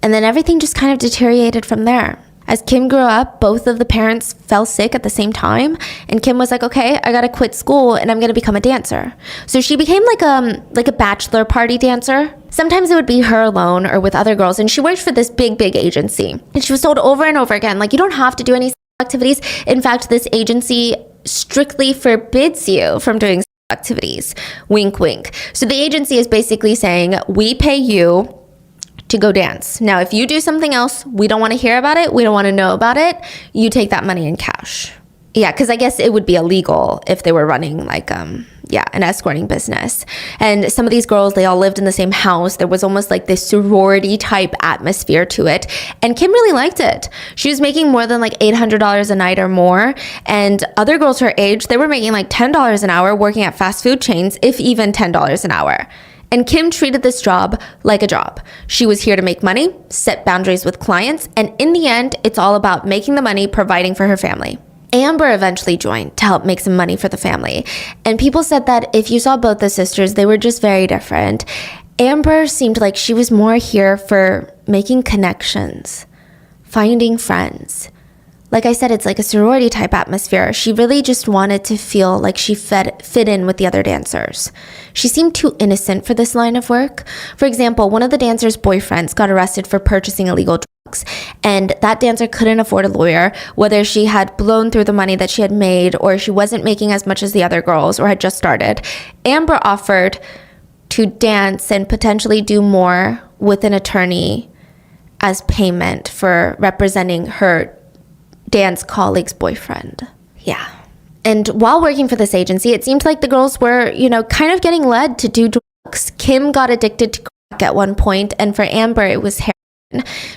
And then everything just kind of deteriorated from there. As Kim grew up, both of the parents fell sick at the same time, and Kim was like, okay, I gotta quit school and I'm gonna become a dancer. So she became like a bachelor party dancer. Sometimes it would be her alone or with other girls, and she worked for this big agency. And she was told over and over again, like, you don't have to do any activities. In fact, this agency strictly forbids you from doing activities. Wink, wink. So the agency is basically saying, we pay you to go dance. Now, if you do something else, we don't want to hear about it. We don't want to know about it. You take that money in cash. Yeah, because I guess it would be illegal if they were running like, Yeah, an escorting business. And some of these girls, they all lived in the same house. There was almost like this sorority type atmosphere to it. And Kim really liked it. She was making more than like $800 a night or more. And other girls her age, they were making like $10 an hour working at fast food chains, if even $10 an hour. And Kim treated this job like a job. She was here to make money, set boundaries with clients, and in the end, it's all about making the money, providing for her family. Amber eventually joined to help make some money for the family. And people said that if you saw both the sisters, they were just very different. Amber seemed like she was more here for making connections, finding friends. Like I said, it's like a sorority type atmosphere. She really just wanted to feel like she fit in with the other dancers. She seemed too innocent for this line of work. For example, one of the dancers' boyfriends got arrested for purchasing illegal drugs, and that dancer couldn't afford a lawyer, whether she had blown through the money that she had made or she wasn't making as much as the other girls or had just started. Amber offered to dance and potentially do more with an attorney as payment for representing her dance colleague's boyfriend. Yeah. And while working for this agency, it seemed like the girls were, kind of getting led to do drugs. Kim got addicted to crack at one point, and for Amber, it was heroin.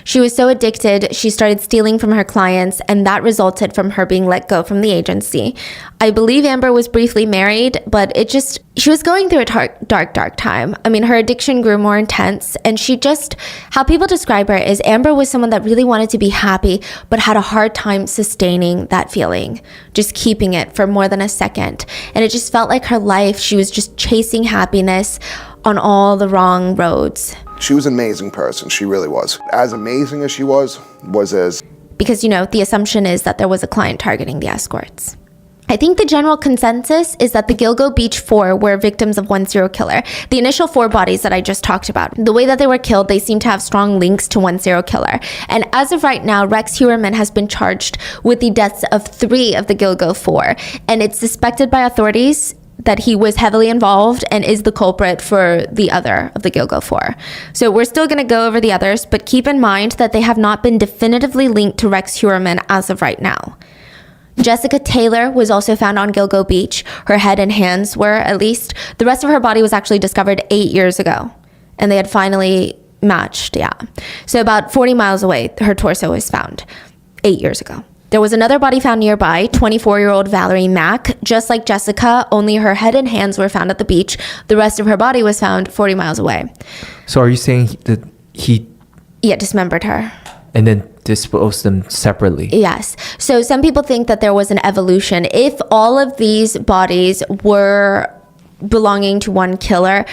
She was so addicted, she started stealing from her clients, and that resulted from her being let go from the agency. I believe Amber was briefly married, but she was going through a dark time. I mean, her addiction grew more intense, and how people describe her is Amber was someone that really wanted to be happy, but had a hard time sustaining that feeling, just keeping it for more than a second. And it just felt like her life, she was just chasing happiness on all the wrong roads. She was an amazing person. She really was. As amazing as she was as... Because, the assumption is that there was a client targeting the escorts. I think the general consensus is that the Gilgo Beach 4 were victims of one serial killer. The initial 4 bodies that I just talked about, the way that they were killed, they seem to have strong links to one serial killer. And as of right now, Rex Heuerman has been charged with the deaths of 3 of the Gilgo 4. And it's suspected by authorities that he was heavily involved and is the culprit for the other of the Gilgo 4. So we're still going to go over the others, but keep in mind that they have not been definitively linked to Rex Heuerman as of right now. Jessica Taylor was also found on Gilgo Beach. Her head and hands were, at least. The rest of her body was actually discovered 8 years ago, and they had finally matched, yeah. So about 40 miles away, her torso was found 8 years ago. There was another body found nearby, 24-year-old Valerie Mack. Just like Jessica, only her head and hands were found at the beach. The rest of her body was found 40 miles away. So are you saying that he... Yeah, dismembered her. And then disposed them separately? Yes. So some people think that there was an evolution. If all of these bodies were belonging to one killer,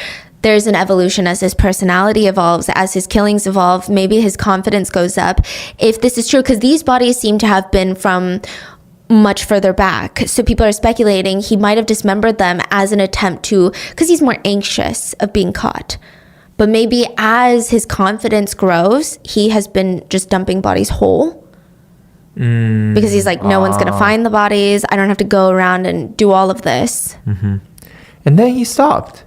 there's an evolution as his personality evolves, as his killings evolve, maybe his confidence goes up. If this is true, because these bodies seem to have been from much further back. So people are speculating he might have dismembered them as an attempt to, because he's more anxious of being caught. But maybe as his confidence grows, he has been just dumping bodies whole. Because he's like, no one's going to find the bodies. I don't have to go around and do all of this. Mm-hmm. And then he stopped.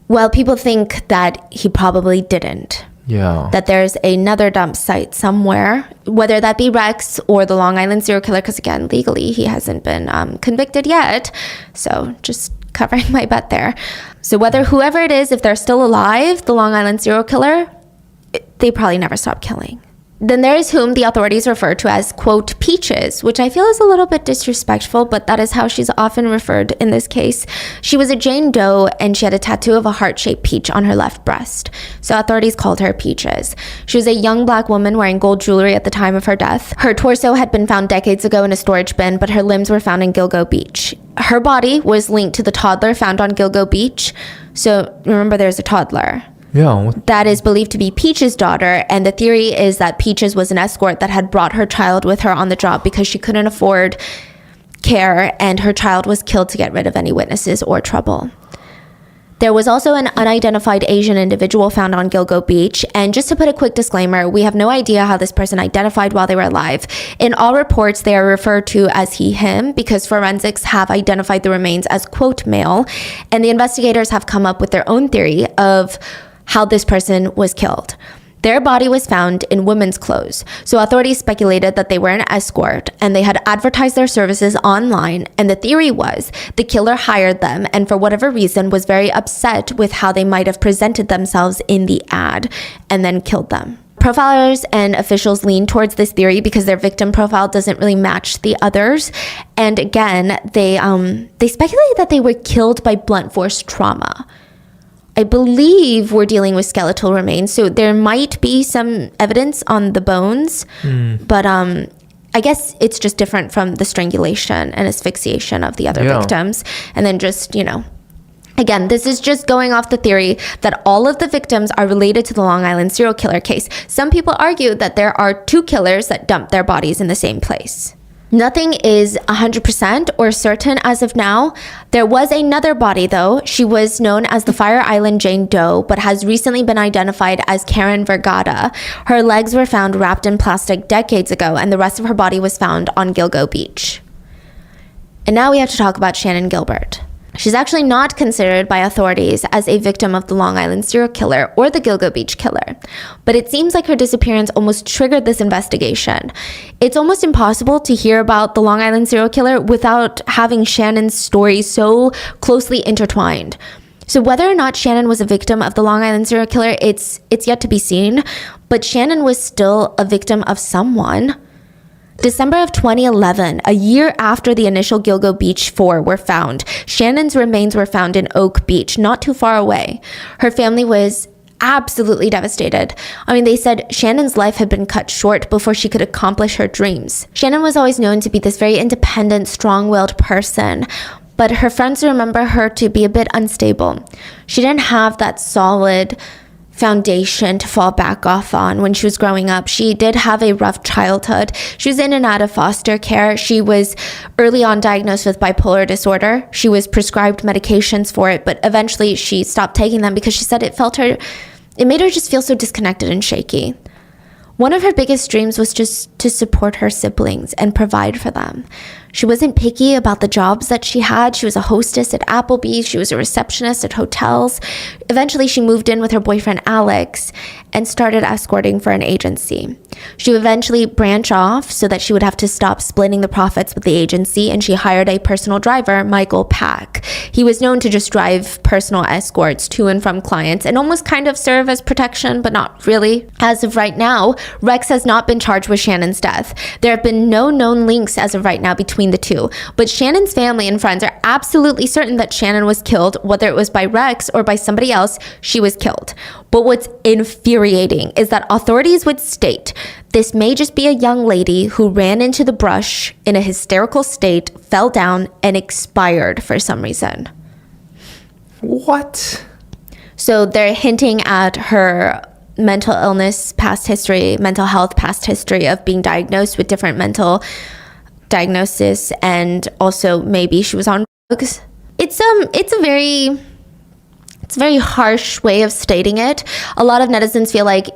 Well, people think that he probably didn't. Yeah. That there's another dump site somewhere, whether that be Rex or the Long Island serial killer, because again, legally, he hasn't been convicted yet. So just covering my butt there. So whoever it is, if they're still alive, the Long Island serial killer, they probably never stopped killing. Then there is whom the authorities refer to as, quote, Peaches, which I feel is a little bit disrespectful, but that is how she's often referred in this case. She was a Jane Doe, and she had a tattoo of a heart-shaped peach on her left breast. So authorities called her Peaches. She was a young black woman wearing gold jewelry at the time of her death. Her torso had been found decades ago in a storage bin, but her limbs were found in Gilgo Beach. Her body was linked to the toddler found on Gilgo Beach. So remember, there's a toddler. Yeah. That is believed to be Peach's daughter, and the theory is that Peaches was an escort that had brought her child with her on the job because she couldn't afford care, and her child was killed to get rid of any witnesses or trouble. There was also an unidentified Asian individual found on Gilgo Beach, and just to put a quick disclaimer, we have no idea how this person identified while they were alive. In all reports, they are referred to as he, him, because forensics have identified the remains as, quote, male, and the investigators have come up with their own theory of how this person was killed. Their body was found in women's clothes, so authorities speculated that they were an escort and they had advertised their services online, and the theory was the killer hired them and for whatever reason was very upset with how they might have presented themselves in the ad and then killed them. Profilers and officials lean towards this theory because their victim profile doesn't really match the others. And again, they speculate that they were killed by blunt force trauma. I believe we're dealing with skeletal remains, so there might be some evidence on the bones, but I guess it's just different from the strangulation and asphyxiation of the other victims. And then just, again, this is just going off the theory that all of the victims are related to the Long Island serial killer case. Some people argue that there are two killers that dumped their bodies in the same place. Nothing is 100% or certain as of now. There was another body, though. She was known as the Fire Island Jane Doe, but has recently been identified as Karen Vergata. Her legs were found wrapped in plastic decades ago, and the rest of her body was found on Gilgo Beach. And now we have to talk about Shannon Gilbert. She's actually not considered by authorities as a victim of the Long Island serial killer or the Gilgo Beach killer, but it seems like her disappearance almost triggered this investigation. It's almost impossible to hear about the Long Island serial killer without having Shannon's story so closely intertwined. So whether or not Shannon was a victim of the Long Island serial killer, it's yet to be seen, but Shannon was still a victim of someone. December of 2011, a year after the initial Gilgo Beach 4 were found, Shannon's remains were found in Oak Beach, not too far away. Her family was absolutely devastated. They said Shannon's life had been cut short before she could accomplish her dreams. Shannon was always known to be this very independent, strong-willed person, but her friends remember her to be a bit unstable. She didn't have that solid foundation to fall back off on when she was growing up. She did have a rough childhood. She was in and out of foster care. She was early on diagnosed with bipolar disorder. She was prescribed medications for it, but eventually she stopped taking them because she said it made her just feel so disconnected and shaky. One of her biggest dreams was just to support her siblings and provide for them. She wasn't picky about the jobs that she had. She was a hostess at Applebee's. She was a receptionist at hotels. Eventually, she moved in with her boyfriend, Alex, and started escorting for an agency. She would eventually branch off so that she would have to stop splitting the profits with the agency, and she hired a personal driver, Michael Pack. He was known to just drive personal escorts to and from clients and almost kind of serve as protection, but not really. As of right now, Rex has not been charged with Shannon's death. There have been no known links as of right now between the two, but Shannon's family and friends are absolutely certain that Shannon was killed, whether it was by Rex or by somebody else. She was killed. But what's infuriating is that authorities would state this may just be a young lady who ran into the brush in a hysterical state, fell down, and expired for some reason. What? So they're hinting at her mental illness past history, mental health past history of being diagnosed with different mental diagnosis, and also maybe she was on drugs. It's a very harsh way of stating it. A lot of netizens feel like,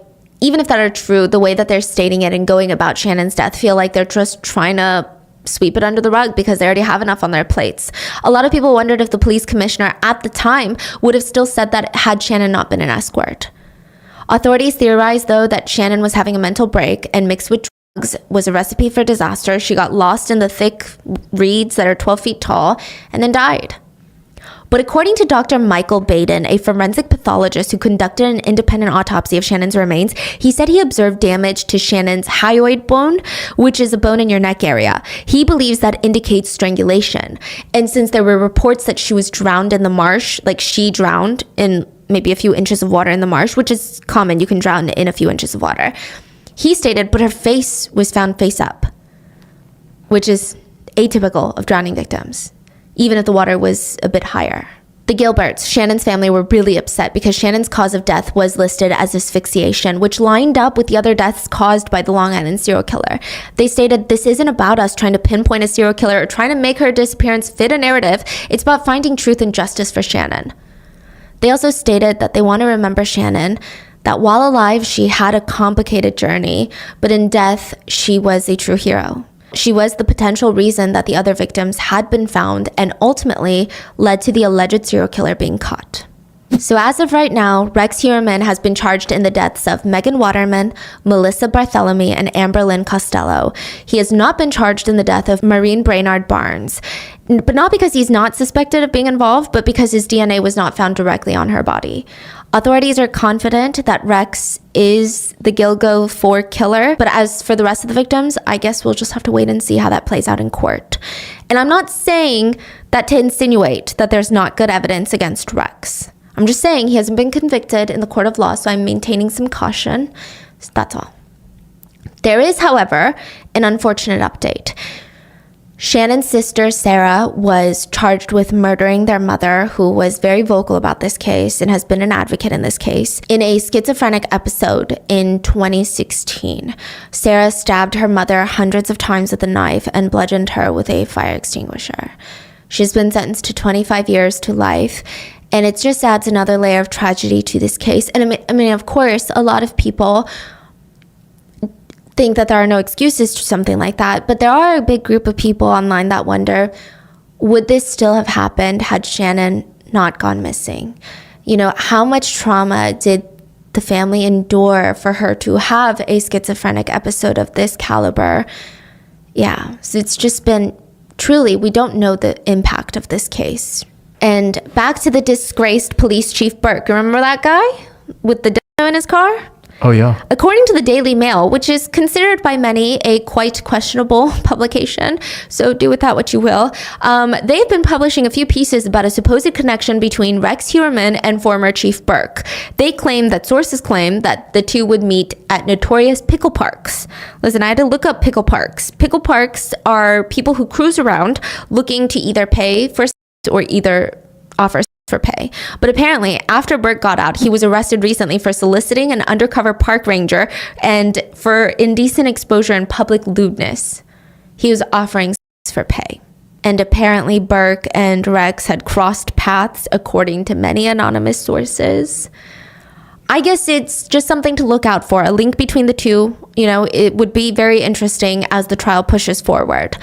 even if that are true, the way that they're stating it and going about Shannon's death, feel like they're just trying to sweep it under the rug because they already have enough on their plates. A lot of people wondered if the police commissioner at the time would have still said that had Shannon not been an escort. Authorities theorized, though, that Shannon was having a mental break and mixed with drugs was a recipe for disaster. She got lost in the thick reeds that are 12 feet tall and then died. But according to Dr. Michael Baden, a forensic pathologist who conducted an independent autopsy of Shannon's remains, he said he observed damage to Shannon's hyoid bone, which is a bone in your neck area. He believes that indicates strangulation. And since there were reports that she was drowned in the marsh, like she drowned in maybe a few inches of water in the marsh, which is common, you can drown in a few inches of water. He stated, but her face was found face up, which is atypical of drowning victims, even if the water was a bit higher. The Gilberts, Shannon's family, were really upset because Shannon's cause of death was listed as asphyxiation, which lined up with the other deaths caused by the Long Island serial killer. They stated, this isn't about us trying to pinpoint a serial killer or trying to make her disappearance fit a narrative. It's about finding truth and justice for Shannon. They also stated that they want to remember Shannon, that while alive, she had a complicated journey, but in death, she was a true hero. She was the potential reason that the other victims had been found and ultimately led to the alleged serial killer being caught. So as of right now, Rex Heuerman has been charged in the deaths of Megan Waterman, Melissa Bartholomew, and Amber Lynn Costello. He has not been charged in the death of Maureen Brainard Barnes, but not because he's not suspected of being involved, but because his DNA was not found directly on her body. Authorities are confident that Rex is the Gilgo 4 killer, but as for the rest of the victims, I guess we'll just have to wait and see how that plays out in court. And I'm not saying that to insinuate that there's not good evidence against Rex. I'm just saying he hasn't been convicted in the court of law, so I'm maintaining some caution. So that's all. There is, however, an unfortunate update. Shannon's sister, Sarah, was charged with murdering their mother, who was very vocal about this case and has been an advocate in this case, in a schizophrenic episode in 2016. Sarah stabbed her mother hundreds of times with a knife and bludgeoned her with a fire extinguisher. She's been sentenced to 25 years to life, and it just adds another layer of tragedy to this case. And I mean, of course, a lot of people think that there are no excuses to something like that, but there are a big group of people online that wonder, would this still have happened had Shannon not gone missing? You know, how much trauma did the family endure for her to have a schizophrenic episode of this caliber? Yeah, so it's just been truly, we don't know the impact of this case. And back to the disgraced police chief Burke. Remember that guy with the dildo in his car? Oh, yeah. According to the Daily Mail, which is considered by many a quite questionable publication, so do with that what you will, they've been publishing a few pieces about a supposed connection between Rex Heuerman and former Chief Burke. They claim that sources claim that the two would meet at notorious pickle parks. Listen, I had to look up pickle parks. Pickle parks are people who cruise around looking to either pay for or either offer for pay. But apparently, after Burke got out, he was arrested recently for soliciting an undercover park ranger and for indecent exposure and public lewdness. He was offering for pay. And apparently, Burke and Rex had crossed paths, according to many anonymous sources. I guess it's just something to look out for, a link between the two. You know, it would be very interesting as the trial pushes forward.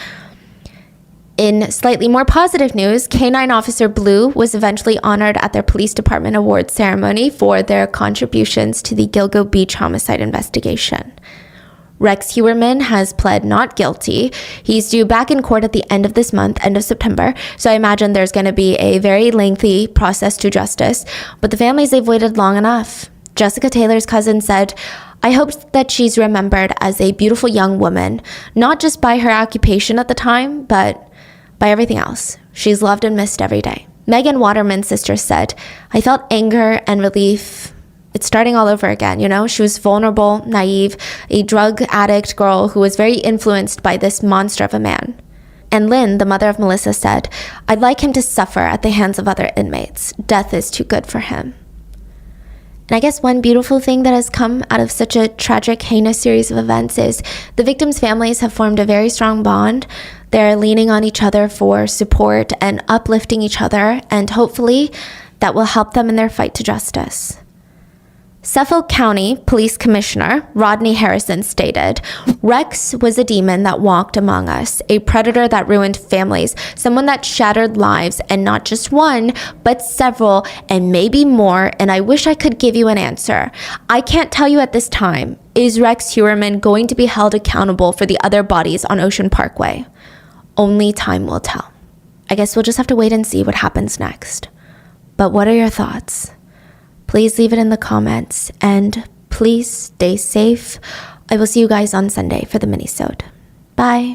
In slightly more positive news, K-9 Officer Blue was eventually honored at their police department awards ceremony for their contributions to the Gilgo Beach homicide investigation. Rex Heuerman has pled not guilty. He's due back in court at the end of this month, end of September, so I imagine there's going to be a very lengthy process to justice, but the families, they've waited long enough. Jessica Taylor's cousin said, "I hope that she's remembered as a beautiful young woman, not just by her occupation at the time, but by everything else. She's loved and missed every day." Megan Waterman's sister said, "I felt anger and relief. It's starting all over again, you know? She was vulnerable, naive, a drug addict girl who was very influenced by this monster of a man." And Lynn, the mother of Melissa, said, "I'd like him to suffer at the hands of other inmates. Death is too good for him." And I guess one beautiful thing that has come out of such a tragic, heinous series of events is the victims' families have formed a very strong bond. They're leaning on each other for support and uplifting each other, and hopefully that will help them in their fight to justice. Suffolk County Police Commissioner Rodney Harrison stated, "Rex was a demon that walked among us, a predator that ruined families, someone that shattered lives, and not just one, but several, and maybe more, and I wish I could give you an answer. I can't tell you at this time. Is Rex Heuerman going to be held accountable for the other bodies on Ocean Parkway? Only time will tell." I guess we'll just have to wait and see what happens next. But what are your thoughts? Please leave it in the comments, and please stay safe. I will see you guys on Sunday for the mini-sode. Bye.